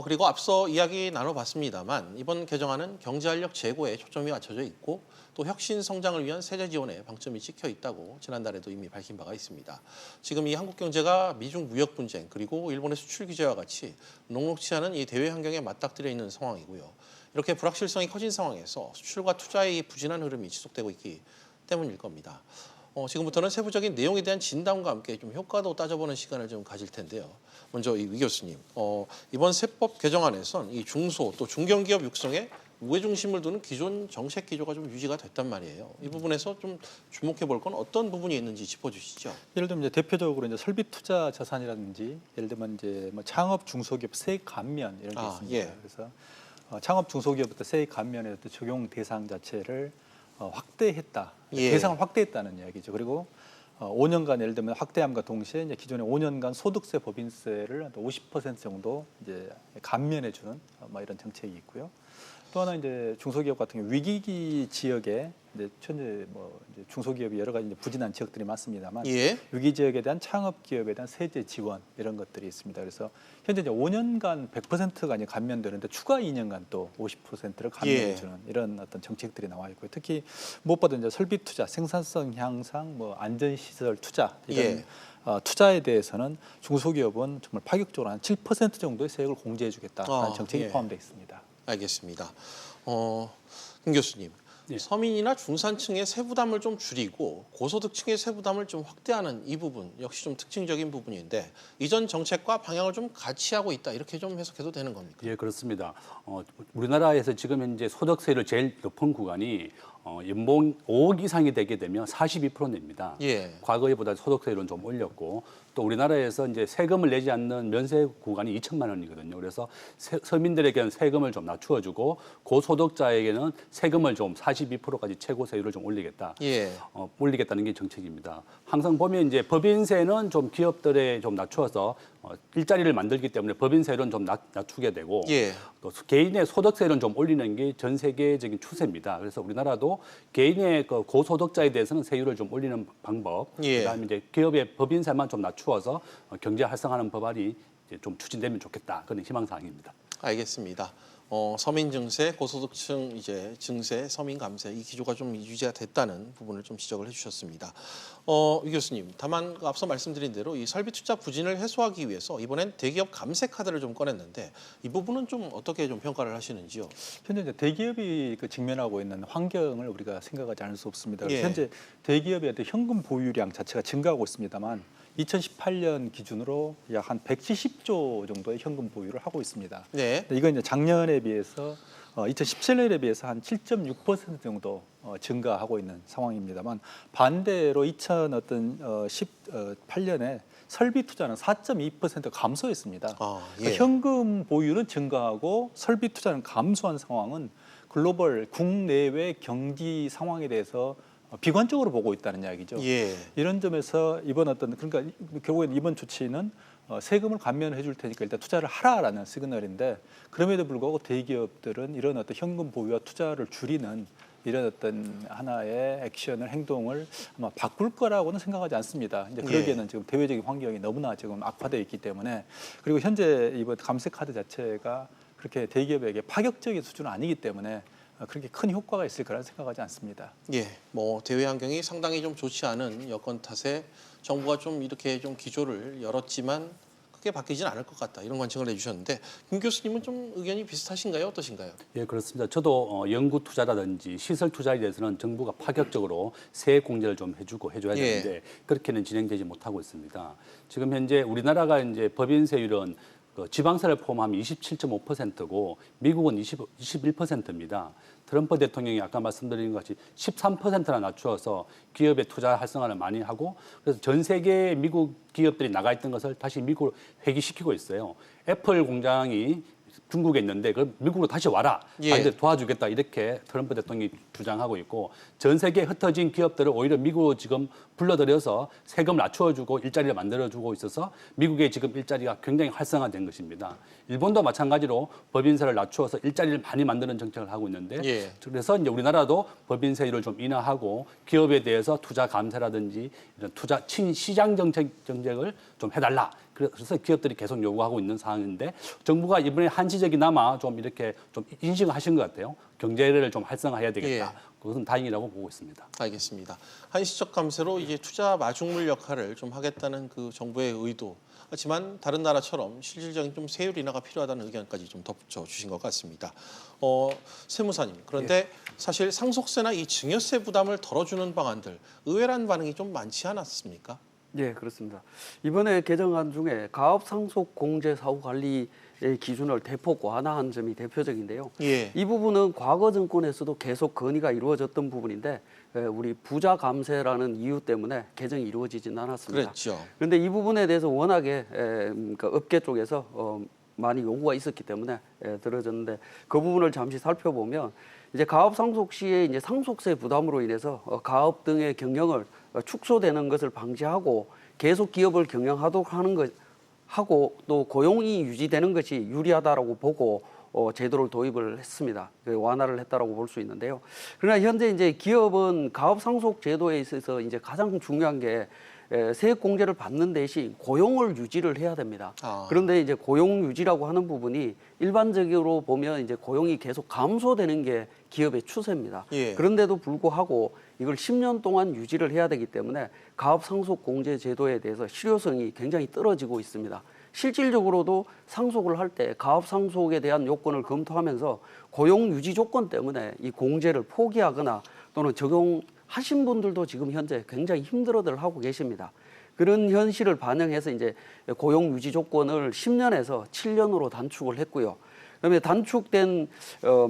그리고 앞서 이야기 나눠봤습니다만 이번 개정안은 경제활력 제고에 초점이 맞춰져 있고 또 혁신 성장을 위한 세제 지원에 방점이 찍혀 있다고 지난달에도 이미 밝힌 바가 있습니다. 지금 이 한국 경제가 미중 무역 분쟁 그리고 일본의 수출 규제와 같이 녹록치 않은 이 대외 환경에 맞닥뜨려 있는 상황이고요. 이렇게 불확실성이 커진 상황에서 수출과 투자의 부진한 흐름이 지속되고 있기 때문일 겁니다. 지금부터는 세부적인 내용에 대한 진단과 함께 좀 효과도 따져보는 시간을 좀 가질 텐데요. 먼저 이 위 교수님, 이번 세법 개정안에선 이 중소 또 중견기업 육성에 우회 중심을 두는 기존 정책 기조가 좀 유지가 됐단 말이에요. 이 부분에서 좀 주목해 볼 건 어떤 부분이 있는지 짚어주시죠. 예를 들면 이제 대표적으로 이제 설비 투자 자산이라든지 예를 들면 이제 뭐 창업 중소기업 세액 감면 이런 게 있습니다. 예. 그래서 창업 중소기업부터 세액 감면에 적용 대상 자체를 확대했다. 예. 대상을 확대했다는 이야기죠. 그리고 5년간 예를 들면 확대함과 동시에 이제 기존의 5년간 소득세 법인세를 50% 정도 이제 감면해 주는 뭐 이런 정책이 있고요. 또 하나 이제 중소기업 같은 경우 위기기 지역에 이제 현재 뭐 이제 중소기업이 여러 가지 이제 부진한 지역들이 많습니다만 예. 위기 지역에 대한 창업 기업에 대한 세제 지원 이런 것들이 있습니다. 그래서 현재 이제 5년간 100%가 이제 감면되는데 추가 2년간 또 50%를 감면해 주는 이런 어떤 정책들이 나와 있고요. 특히 무엇보다 이제 설비 투자, 생산성 향상, 뭐 안전 시설 투자 이런 투자에 대해서는 중소기업은 정말 파격적으로 한 7% 정도의 세액을 공제해 주겠다는 정책이 포함되어 있습니다. 알겠습니다. 김 교수님, 서민이나 중산층의 세부담을 좀 줄이고 고소득층의 세부담을 좀 확대하는 이 부분 역시 좀 특징적인 부분인데 이전 정책과 방향을 좀 같이 하고 있다 이렇게 좀 해석해도 되는 겁니까? 예, 그렇습니다. 우리나라에서 지금 현재 소득세율 제일 높은 구간이 연봉 5억 이상이 되게 되면 42% 냅니다. 예. 과거에보다 소득세율은 좀 올렸고 또 우리나라에서 이제 세금을 내지 않는 면세 구간이 2천만 원이거든요. 그래서 서민들에게는 세금을 좀 낮추어주고 고소득자에게는 세금을 좀 42%까지 최고 세율을 좀 올리겠다. 예. 올리겠다는 게 정책입니다. 항상 보면 이제 법인세는 좀 기업들에 좀 낮추어서 일자리를 만들기 때문에 법인세율은 좀 낮추게 되고 또 개인의 소득세율은 좀 올리는 게 전 세계적인 추세입니다. 그래서 우리나라도 개인의 그 고소득자에 대해서는 세율을 좀 올리는 방법, 그다음에 이제 기업의 법인세만 좀 낮추어서 경제 활성화하는 법안이 이제 좀 추진되면 좋겠다. 그런 희망사항입니다. 알겠습니다. 서민 증세, 고소득층 이제 증세, 서민 감세 이 기조가 좀 유지가 됐다는 부분을 좀 지적을 해주셨습니다. 이 교수님, 다만 앞서 말씀드린 대로 이 설비 투자 부진을 해소하기 위해서 이번엔 대기업 감세 카드를 좀 꺼냈는데 이 부분은 좀 어떻게 좀 평가를 하시는지요? 현재 이제 대기업이 직면하고 있는 환경을 우리가 생각하지 않을 수 없습니다. 그래서 예. 현재 대기업의 어떤 현금 보유량 자체가 증가하고 있습니다만 2018년 기준으로 약 한 170조 정도의 현금 보유를 하고 있습니다. 네. 이건 이제 작년에 비해서 2017년에 비해서 한 7.6% 정도 증가하고 있는 상황입니다만 반대로 2018년에 설비 투자는 4.2% 감소했습니다. 그러니까 현금 보유는 증가하고 설비 투자는 감소한 상황은 글로벌 국내외 경기 상황에 대해서 비관적으로 보고 있다는 이야기죠. 이런 점에서 이번 그러니까 결국엔 이번 조치는 세금을 감면해 줄 테니까 일단 투자를 하라라는 시그널인데 그럼에도 불구하고 대기업들은 이런 어떤 현금 보유와 투자를 줄이는 이런 어떤 하나의 액션을 행동을 아마 바꿀 거라고는 생각하지 않습니다. 이제 그러기에는 지금 대외적인 환경이 너무나 지금 악화되어 있기 때문에 그리고 현재 이번 감세 카드 자체가 그렇게 대기업에게 파격적인 수준은 아니기 때문에 그렇게 큰 효과가 있을 거라는 생각하지 않습니다. 예, 뭐 대외 환경이 상당히 좀 좋지 않은 여건 탓에 정부가 좀 이렇게 좀 기조를 열었지만 크게 바뀌진 않을 것 같다 이런 관측을 해주셨는데 김 교수님은 좀 의견이 비슷하신가요? 어떠신가요? 예, 그렇습니다. 저도 연구 투자라든지 시설 투자에 대해서는 정부가 파격적으로 세액 공제를 좀 해줘야 되는데 그렇게는 진행되지 못하고 있습니다. 지금 현재 우리나라가 이제 법인세율은 지방세를 포함하면 27.5%고 미국은 21%입니다. 트럼프 대통령이 아까 말씀드린 것 같이 13%나 낮추어서 기업의 투자 활성화를 많이 하고 그래서 전 세계 미국 기업들이 나가 있던 것을 다시 미국으로 회귀시키고 있어요. 애플 공장이 중국에 있는데 그 미국으로 다시 와라. 이제 도와주겠다 이렇게 트럼프 대통령이 주장하고 있고 전 세계에 흩어진 기업들을 오히려 미국으로 지금 불러들여서 세금을 낮추어주고 일자리를 만들어주고 있어서 미국의 지금 일자리가 굉장히 활성화된 것입니다. 일본도 마찬가지로 법인세를 낮추어서 일자리를 많이 만드는 정책을 하고 있는데 그래서 이제 우리나라도 법인세율을 좀 인하하고 기업에 대해서 투자 감세라든지 이런 투자 친시장 정책을 좀 해달라 그래서 기업들이 계속 요구하고 있는 상황인데 정부가 이번에 한시적이나마 좀 이렇게 좀 인식을 하신 것 같아요. 경제를 좀 활성화해야 되겠다. 그것은 다행이라고 보고 있습니다. 알겠습니다. 한시적 감세로 이제 투자 마중물 역할을 좀 하겠다는 그 정부의 의도. 하지만 다른 나라처럼 실질적인 좀 세율 인하가 필요하다는 의견까지 좀 덧붙여 주신 것 같습니다. 세무사님, 그런데 사실 상속세나 이 증여세 부담을 덜어주는 방안들 의외란 반응이 좀 많지 않았습니까? 네, 그렇습니다. 이번에 개정안 중에 가업 상속 공제 사후 관리의 기준을 대폭 완화한 점이 대표적인데요. 이 부분은 과거 정권에서도 계속 건의가 이루어졌던 부분인데 우리 부자 감세라는 이유 때문에 개정이 이루어지지는 않았습니다. 그렇죠. 그런데 이 부분에 대해서 워낙에 그러니까 업계 쪽에서 많이 요구가 있었기 때문에 들어졌는데 그 부분을 잠시 살펴보면 이제 가업 상속 시에 이제 상속세 부담으로 인해서 가업 등의 경영을 축소되는 것을 방지하고 계속 기업을 경영하도록 하는 것 하고 또 고용이 유지되는 것이 유리하다라고 보고 제도를 도입을 했습니다. 완화를 했다라고 볼 수 있는데요. 그러나 현재 이제 기업은 가업 상속 제도에 있어서 이제 가장 중요한 게 세액 공제를 받는 대신 고용을 유지를 해야 됩니다. 그런데 이제 고용 유지라고 하는 부분이 일반적으로 보면 이제 고용이 계속 감소되는 게 기업의 추세입니다. 그런데도 불구하고 이걸 10년 동안 유지를 해야 되기 때문에 가업 상속 공제 제도에 대해서 실효성이 굉장히 떨어지고 있습니다. 실질적으로도 상속을 할 때 가업 상속에 대한 요건을 검토하면서 고용 유지 조건 때문에 이 공제를 포기하거나 또는 적용하신 분들도 지금 현재 굉장히 힘들어들 하고 계십니다. 그런 현실을 반영해서 이제 고용 유지 조건을 10년에서 7년으로 단축을 했고요. 그다음에 단축된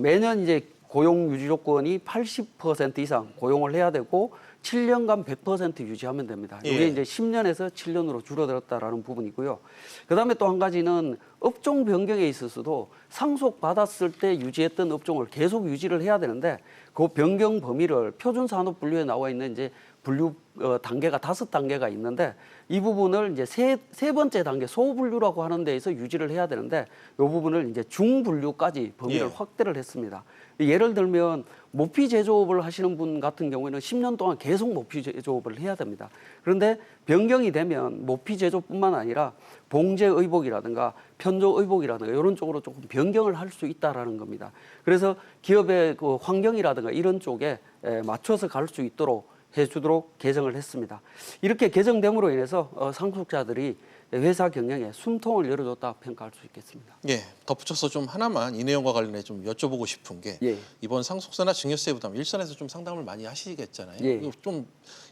매년 이제 고용 유지 조건이 80% 이상 고용을 해야 되고 7년간 100% 유지하면 됩니다. 이게 이제 10년에서 7년으로 줄어들었다라는 부분이고요. 그다음에 또 한 가지는 업종 변경에 있어서도 상속 받았을 때 유지했던 업종을 계속 유지를 해야 되는데 그 변경 범위를 표준 산업 분류에 나와 있는 이제 분류 단계가 5단계가 있는데 이 부분을 이제 세 번째 단계 소분류라고 하는 데에서 유지를 해야 되는데 이 부분을 이제 중분류까지 범위를 확대를 했습니다. 예를 들면 모피 제조업을 하시는 분 같은 경우에는 10년 동안 계속 모피 제조업을 해야 됩니다. 그런데 변경이 되면 모피 제조뿐만 아니라 봉제 의복이라든가 편조 의복이라든가 이런 쪽으로 조금 변경을 할 수 있다라는 겁니다. 그래서 기업의 그 환경이라든가 이런 쪽에 맞춰서 갈 수 있도록 해주도록 개정을 했습니다. 이렇게 개정됨으로 인해서 상속자들이 회사 경영에 숨통을 열어줬다 평가할 수 있겠습니다. 덧붙여서 좀 하나만 이 내용과 관련해 좀 여쭤보고 싶은 게 이번 상속세나 증여세 부담 일선에서 좀 상담을 많이 하시겠잖아요. 좀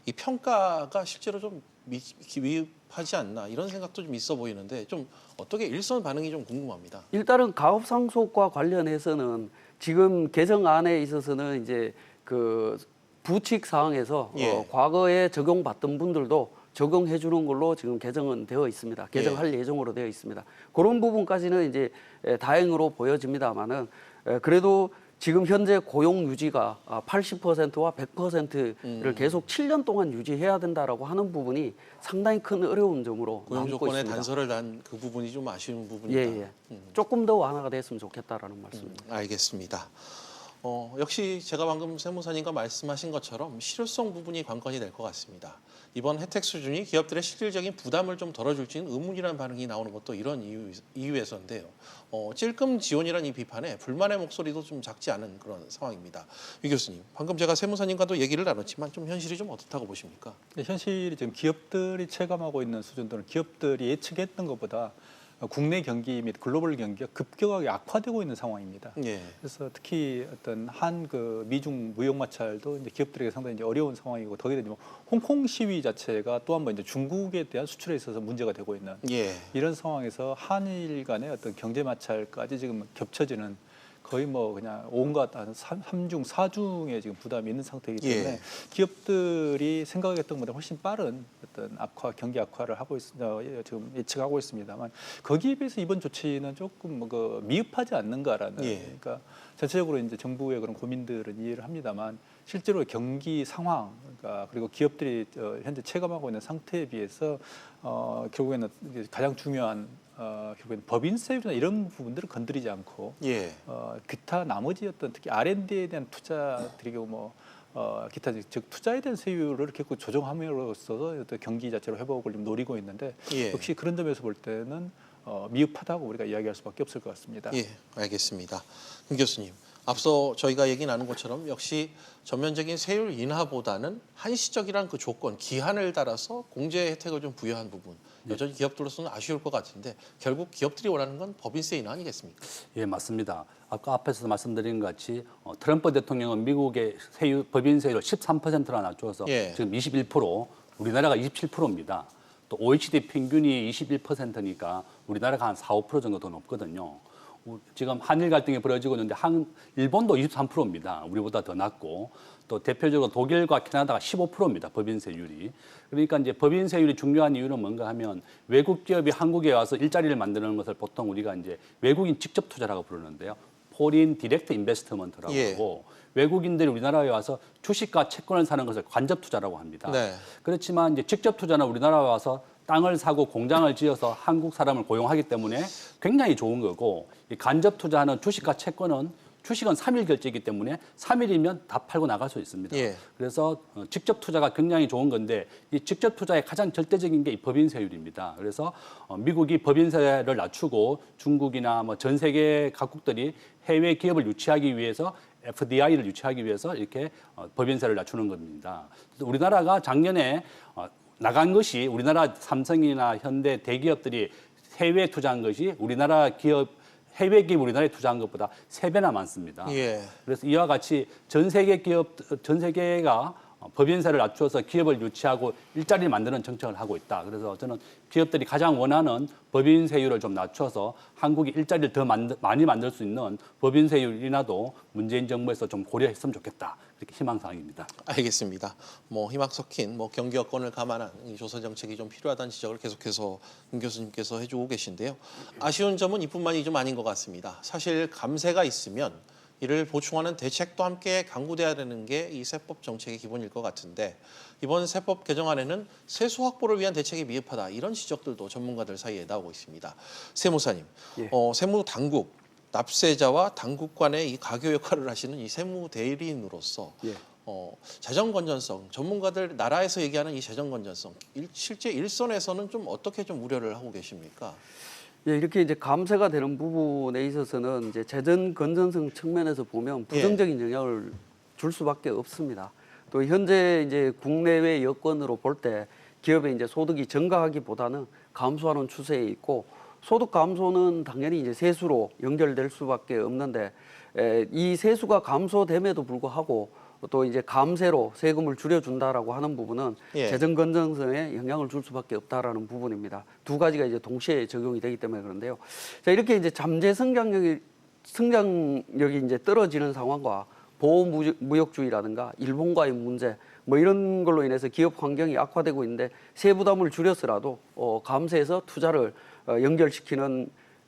이 평가가 실제로 좀 미흡하지 않나 이런 생각도 좀 있어 보이는데 좀 어떻게 일선 반응이 좀 궁금합니다. 일단은 가업 상속과 관련해서는 지금 개정안에 있어서는 이제 그 부칙 사항에서 과거에 적용받던 분들도 적용해 주는 걸로 지금 개정은 되어 있습니다. 개정할 예정으로 되어 있습니다. 그런 부분까지는 이제 다행으로 보여집니다만은 그래도 지금 현재 고용 유지가 80%와 100%를 계속 7년 동안 유지해야 된다라고 하는 부분이 상당히 큰 어려운 점으로 고용 남고 조건에 있습니다. 단서를 단 그 부분이 좀 아쉬운 부분이다. 조금 더 완화가 됐으면 좋겠다라는 말씀입니다. 알겠습니다. 역시 제가 방금 세무사님과 말씀하신 것처럼 실효성 부분이 관건이 될 것 같습니다. 이번 혜택 수준이 기업들의 실질적인 부담을 좀 덜어줄지는 의문이라는 반응이 나오는 것도 이런 이유에서인데요. 찔끔 지원이라는 이 비판에 불만의 목소리도 좀 작지 않은 그런 상황입니다. 유 교수님, 방금 제가 세무사님과도 얘기를 나눴지만 좀 현실이 좀 어떻다고 보십니까? 현실이 지금 기업들이 체감하고 있는 수준 또는 기업들이 예측했던 것보다 국내 경기 및 글로벌 경기가 급격하게 악화되고 있는 상황입니다. 그래서 특히 어떤 그 미중 무역 마찰도 이제 기업들에게 상당히 이제 어려운 상황이고 더기다 뭐 홍콩 시위 자체가 또 한 번 이제 중국에 대한 수출에 있어서 문제가 되고 있는 이런 상황에서 한일 간의 어떤 경제 마찰까지 지금 겹쳐지는 거의 뭐 그냥 온갖 한 3중, 4중의 지금 부담이 있는 상태이기 때문에 기업들이 생각했던 것보다 훨씬 빠른 어떤 경기 악화를 하고 지금 예측하고 있습니다만 거기에 비해서 이번 조치는 조금 미흡하지 않는가라는 그러니까 전체적으로 이제 정부의 그런 고민들은 이해를 합니다만 실제로 경기 상황 그리고 기업들이 현재 체감하고 있는 상태에 비해서 결국에는 가장 중요한 결국에는 법인세율이나 이런 부분들을 건드리지 않고 기타 나머지 어떤 특히 R&D에 대한 투자 그리고 뭐 기타 즉 투자에 대한 세율을 계속 조정함으로써 어떤 경기 자체로 회복을 좀 노리고 있는데 예. 역시 그런 점에서 볼 때는 미흡하다고 우리가 이야기할 수밖에 없을 것 같습니다. 예, 알겠습니다. 김 교수님, 앞서 저희가 얘기 나눈 것처럼 역시 전면적인 세율 인하보다는 한시적이란 그 조건, 기한을 따라서 공제 혜택을 좀 부여한 부분, 여전히 기업들로서는 아쉬울 것 같은데 결국 기업들이 원하는 건 법인세 인하 아니겠습니까? 예, 맞습니다. 아까 앞에서 말씀드린 것 같이 트럼프 대통령은 미국의 법인세율을 13%나 낮춰서 예. 지금 21%, 우리나라가 27%입니다. 또 OECD 평균이 21%니까 우리나라가 한 4, 5% 정도 더 높거든요. 지금 한일 갈등이 벌어지고 있는데 일본도 23%입니다. 우리보다 더 낮고 또 대표적으로 독일과 캐나다가 15%입니다. 법인세율이. 그러니까 이제 법인세율이 중요한 이유는 뭔가 하면 외국 기업이 한국에 와서 일자리를 만드는 것을 보통 우리가 이제 외국인 직접 투자라고 부르는데요. 포린 디렉트 인베스트먼트라고 예. 하고 외국인들이 우리나라에 와서 주식과 채권을 사는 것을 간접 투자라고 합니다. 네. 그렇지만 이제 직접 투자는 우리나라에 와서 땅을 사고 공장을 지어서 한국 사람을 고용하기 때문에 굉장히 좋은 거고, 이 간접 투자하는 주식과 채권은 주식은 3일 결제이기 때문에 3일이면 다 팔고 나갈 수 있습니다. 예. 그래서 직접 투자가 굉장히 좋은 건데 이 직접 투자의 가장 절대적인 게 이 법인세율입니다. 그래서 미국이 법인세를 낮추고 중국이나 뭐 전 세계 각국들이 해외 기업을 유치하기 위해서 FDI를 유치하기 위해서 이렇게 법인세를 낮추는 겁니다. 그래서 우리나라가 작년에 나간 것이 우리나라 삼성이나 현대 대기업들이 해외 투자한 것이 우리나라 기업 해외 기업 우리나라에 투자한 것보다 3배나 많습니다. 예. 그래서 이와 같이 전 세계가 법인세를 낮춰서 기업을 유치하고 일자리를 만드는 정책을 하고 있다. 그래서 저는 기업들이 가장 원하는 법인세율을 좀 낮춰서 한국이 일자리를 더 많이 만들 수 있는 법인세율 인하도 문재인 정부에서 좀 고려했으면 좋겠다. 이렇게 희망사항입니다. 알겠습니다. 희망 섞인 경기 여건을 감안한 이 조사 정책이 좀 필요하다는 지적을 계속해서 김 교수님께서 해주고 계신데요. 아쉬운 점은 이뿐만이 좀 아닌 것 같습니다. 사실 감세가 있으면 이를 보충하는 대책도 함께 강구돼야 되는 게 이 세법 정책의 기본일 것 같은데 이번 세법 개정안에는 세수 확보를 위한 대책이 미흡하다 이런 지적들도 전문가들 사이에 나오고 있습니다. 세무사님, 예. 세무 당국, 납세자와 당국 간의 이 가교 역할을 하시는 이 세무 대리인으로서 예. 재정 건전성, 전문가들 나라에서 얘기하는 이 재정 건전성, 실제 일선에서는 좀 어떻게 좀 우려를 하고 계십니까? 예, 이렇게 이제 감세가 되는 부분에 있어서는 이제 재정 건전성 측면에서 보면 부정적인 영향을 줄 수밖에 없습니다. 또 현재 이제 국내외 여건으로 볼 때 기업의 이제 소득이 증가하기보다는 감소하는 추세에 있고 소득 감소는 당연히 이제 세수로 연결될 수밖에 없는데 이 세수가 감소됨에도 불구하고 또 이제 감세로 세금을 줄여준다라고 하는 부분은 예. 재정 건전성에 영향을 줄 수밖에 없다라는 부분입니다. 두 가지가 이제 동시에 적용이 되기 때문에 그런데요. 자, 이렇게 이제 잠재 성장력이 이제 떨어지는 상황과 보호무역주의라든가 일본과의 문제 뭐 이런 걸로 인해서 기업 환경이 악화되고 있는데 세부담을 줄여서라도 감세에서 투자를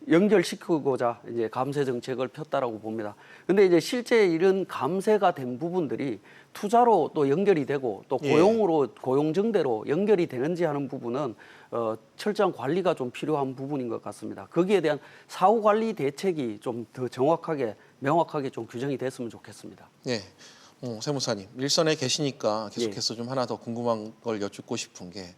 연결시키고자 이제 감세 정책을 폈다라고 봅니다. 근데 이제 실제 이런 감세가 된 부분들이 투자로 또 연결이 되고 또 고용으로 고용 증대로 연결이 되는지 하는 부분은 철저한 관리가 좀 필요한 부분인 것 같습니다. 거기에 대한 사후 관리 대책이 좀 더 정확하게 명확하게 좀 규정이 됐으면 좋겠습니다. 네. 세무사님, 일선에 계시니까 계속해서 좀 하나 더 궁금한 걸 여쭙고 싶은 게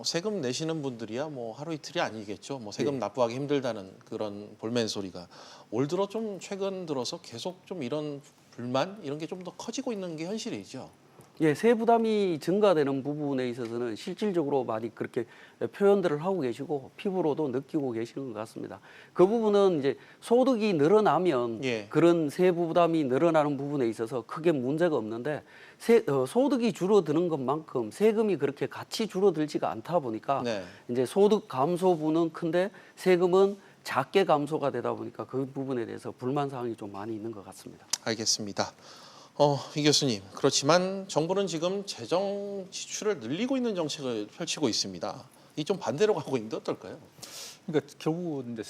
세금 내시는 분들이야 하루 이틀이 아니겠죠. 세금 납부하기 힘들다는 그런 볼멘 소리가 올 들어 좀 최근 들어서 계속 좀 이런 불만 이런 게 좀 더 커지고 있는 게 현실이죠. 예, 세부담이 증가되는 부분에 있어서는 실질적으로 많이 그렇게 표현들을 하고 계시고 피부로도 느끼고 계시는 것 같습니다. 그 부분은 이제 소득이 늘어나면 그런 세부담이 늘어나는 부분에 있어서 크게 문제가 없는데 소득이 줄어드는 것만큼 세금이 그렇게 같이 줄어들지가 않다 보니까 이제 소득 감소분은 큰데 세금은 작게 감소가 되다 보니까 그 부분에 대해서 불만 사항이 좀 많이 있는 것 같습니다. 알겠습니다. 이 교수님, 그렇지만 정부는 지금 재정 지출을 늘리고 있는 정책을 펼치고 있습니다. 이 좀 반대로 가고 있는데 어떨까요? 그러니까 결국 이제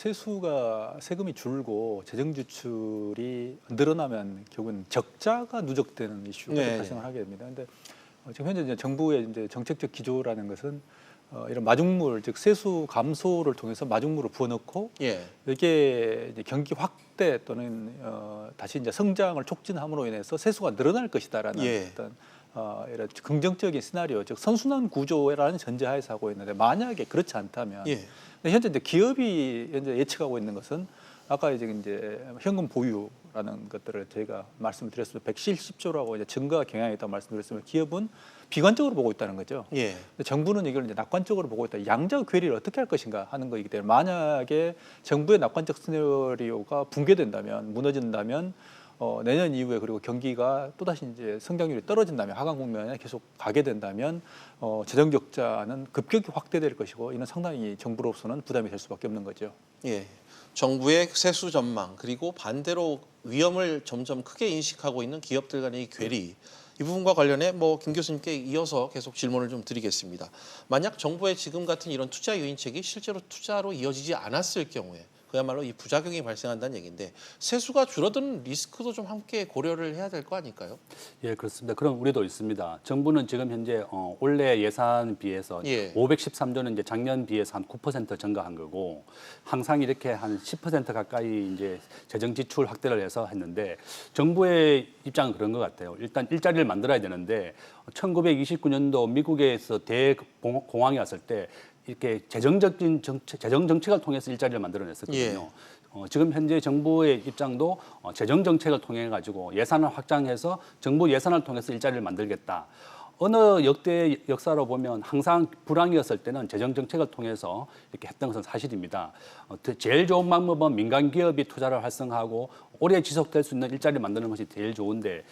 세금이 줄고 재정 지출이 늘어나면 결국은 적자가 누적되는 이슈가 발생을 하게 됩니다. 그런데 지금 현재 이제 정부의 이제 정책적 기조라는 것은 이런 마중물, 즉 세수 감소를 통해서 마중물을 부어넣고 예. 이게 이제 경기 확대 또는 다시 이제 성장을 촉진함으로 인해서 세수가 늘어날 것이다라는 예. 어떤 이런 긍정적인 시나리오, 즉 선순환 구조라는 전제하에서 하고 있는데 만약에 그렇지 않다면 예. 현재 이제 기업이 현재 예측하고 있는 것은 아까 이제 현금 보유라는 것들을 저희가 말씀드렸습니다. 170조라고 이제 증가 경향이 있다고 말씀드렸으면 기업은 비관적으로 보고 있다는 거죠. 예. 근데 정부는 이걸 이제 낙관적으로 보고 있다. 양자 괴리를 어떻게 할 것인가 하는 거이기 때문에 만약에 정부의 낙관적 시나리오가 붕괴된다면, 무너진다면 내년 이후에 그리고 경기가 또다시 이제 성장률이 떨어진다면, 하강 국면에 계속 가게 된다면 재정 적자는 급격히 확대될 것이고 이는 상당히 정부로서는 부담이 될 수밖에 없는 거죠. 예. 정부의 세수 전망 그리고 반대로 위험을 점점 크게 인식하고 있는 기업들 간의 이 괴리, 이 부분과 관련해 김 교수님께 이어서 계속 질문을 좀 드리겠습니다. 만약 정부의 지금 같은 이런 투자 유인책이 실제로 투자로 이어지지 않았을 경우에 그야말로 이 부작용이 발생한다는 얘기인데 세수가 줄어드는 리스크도 좀 함께 고려를 해야 될 거 아닐까요? 예, 그렇습니다. 그런 우려도 있습니다. 정부는 지금 현재 올해 예산 비해서 예. 513조는 이제 작년 비해서 한 9% 증가한 거고 항상 이렇게 한 10% 가까이 이제 재정 지출 확대를 해서 했는데 정부의 입장은 그런 것 같아요. 일단 일자리를 만들어야 되는데 1929년도 미국에서 대공황이 왔을 때 이렇게 재정 정책을 통해서 일자리를 만들어냈었거든요. 예. 지금 현재 정부의 입장도 재정 정책을 통해 가지고 예산을 확장해서 정부 예산을 통해서 일자리를 만들겠다. 어느 역대 역사로 보면 항상 불황이었을 때는 재정 정책을 통해서 이렇게 했던 것은 사실입니다. 제일 좋은 방법은 민간 기업이 투자를 활성화하고 오래 지속될 수 있는 일자리를 만드는 것이 제일 좋은데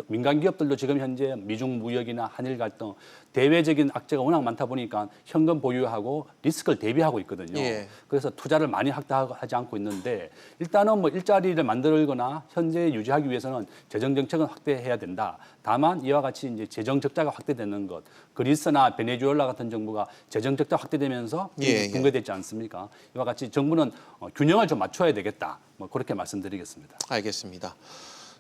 민간 기업들도 지금 현재 미중 무역이나 한일 갈등, 대외적인 악재가 워낙 많다 보니까 현금 보유하고 리스크를 대비하고 있거든요. 예. 그래서 투자를 많이 확대하지 않고 있는데 일단은 일자리를 만들거나 현재 유지하기 위해서는 재정 정책은 확대해야 된다. 다만 이와 같이 이제 재정 적자가 확대되는 것, 그리스나 베네수엘라 같은 정부가 재정 적자 확대되면서 붕괴됐지 않습니까? 이와 같이 정부는 균형을 좀 맞춰야 되겠다. 그렇게 말씀드리겠습니다. 알겠습니다.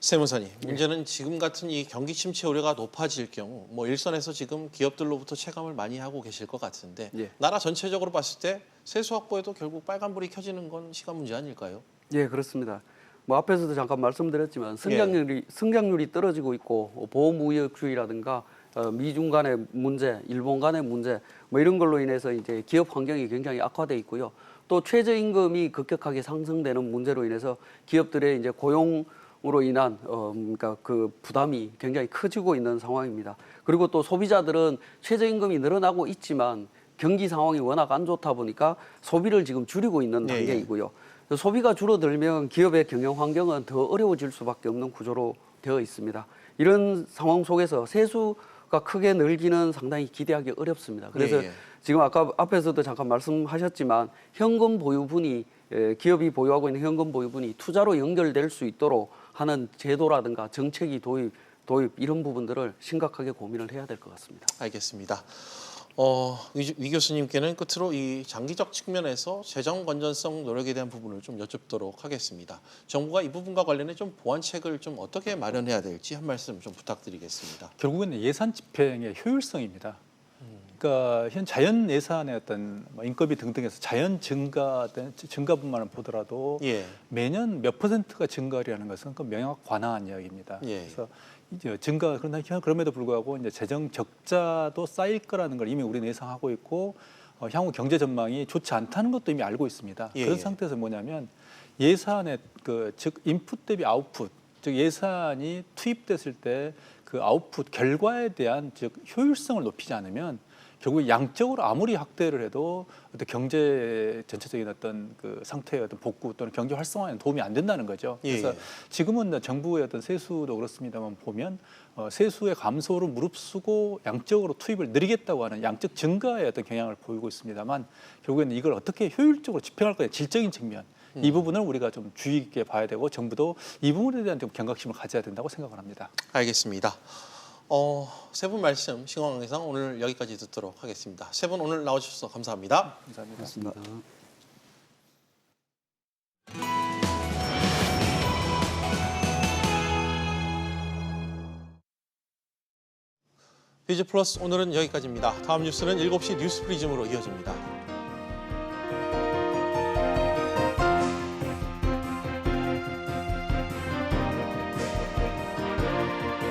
세무사님, 문제는 지금 같은 이 경기 침체 우려가 높아질 경우 일선에서 지금 기업들로부터 체감을 많이 하고 계실 것 같은데 나라 전체적으로 봤을 때 세수 확보에도 결국 빨간불이 켜지는 건 시간 문제 아닐까요? 예, 그렇습니다. 앞에서도 잠깐 말씀드렸지만 성장률이 떨어지고 있고 보호무역주의라든가 미중 간의 문제, 일본 간의 문제 이런 걸로 인해서 이제 기업 환경이 굉장히 악화돼 있고요. 또 최저임금이 급격하게 상승되는 문제로 인해서 기업들의 이제 고용으로 인한 그러니까 그 부담이 굉장히 커지고 있는 상황입니다. 그리고 또 소비자들은 최저임금이 늘어나고 있지만 경기 상황이 워낙 안 좋다 보니까 소비를 지금 줄이고 있는 단계이고요. 소비가 줄어들면 기업의 경영 환경은 더 어려워질 수밖에 없는 구조로 되어 있습니다. 이런 상황 속에서 세수가 크게 늘기는 상당히 기대하기 어렵습니다. 그래서 지금 아까 앞에서도 잠깐 말씀하셨지만 현금 보유분이 기업이 보유하고 있는 현금 보유분이 투자로 연결될 수 있도록 하는 제도라든가 정책이 도입 이런 부분들을 심각하게 고민을 해야 될 것 같습니다. 알겠습니다. 위 교수님께는 끝으로 이 장기적 측면에서 재정 건전성 노력에 대한 부분을 좀 여쭙도록 하겠습니다. 정부가 이 부분과 관련해 좀 보완책을 좀 어떻게 마련해야 될지 한 말씀 좀 부탁드리겠습니다. 결국은 예산 집행의 효율성입니다. 그러니까 현 자연 예산의 어떤 인건비 등등에서 자연 증가분만을 보더라도 매년 몇 %가 증가하려는 것은 그 명확 관화한 이야기입니다. 그래서 이제 증가 그럼에도 불구하고 이제 재정 적자도 쌓일 거라는 걸 이미 우리는 예상하고 있고 향후 경제 전망이 좋지 않다는 것도 이미 알고 있습니다. 그런 상태에서 뭐냐면 예산의 즉 인풋 대비 아웃풋, 즉 예산이 투입됐을 때 그 아웃풋 결과에 대한 즉 효율성을 높이지 않으면 결국 양적으로 아무리 확대를 해도 어떤 경제 전체적인 어떤 그 상태의 어떤 복구 또는 경제 활성화에는 도움이 안 된다는 거죠. 그래서 지금은 정부의 어떤 세수도 그렇습니다만 보면 세수의 감소를 무릅쓰고 양적으로 투입을 늘리겠다고 하는 양적 증가의 어떤 경향을 보이고 있습니다만 결국에는 이걸 어떻게 효율적으로 집행할 거냐 질적인 측면 이 부분을 우리가 좀 주의 깊게 봐야 되고 정부도 이 부분에 대한 좀 경각심을 가져야 된다고 생각을 합니다. 알겠습니다. 세 분 말씀 시간관계상 오늘 여기까지 듣도록 하겠습니다. 세 분 오늘 나와주셔서 감사합니다. 감사합니다. 비즈 플러스 오늘은 여기까지입니다. 다음 뉴스는 7시 뉴스 프리즘으로 이어집니다.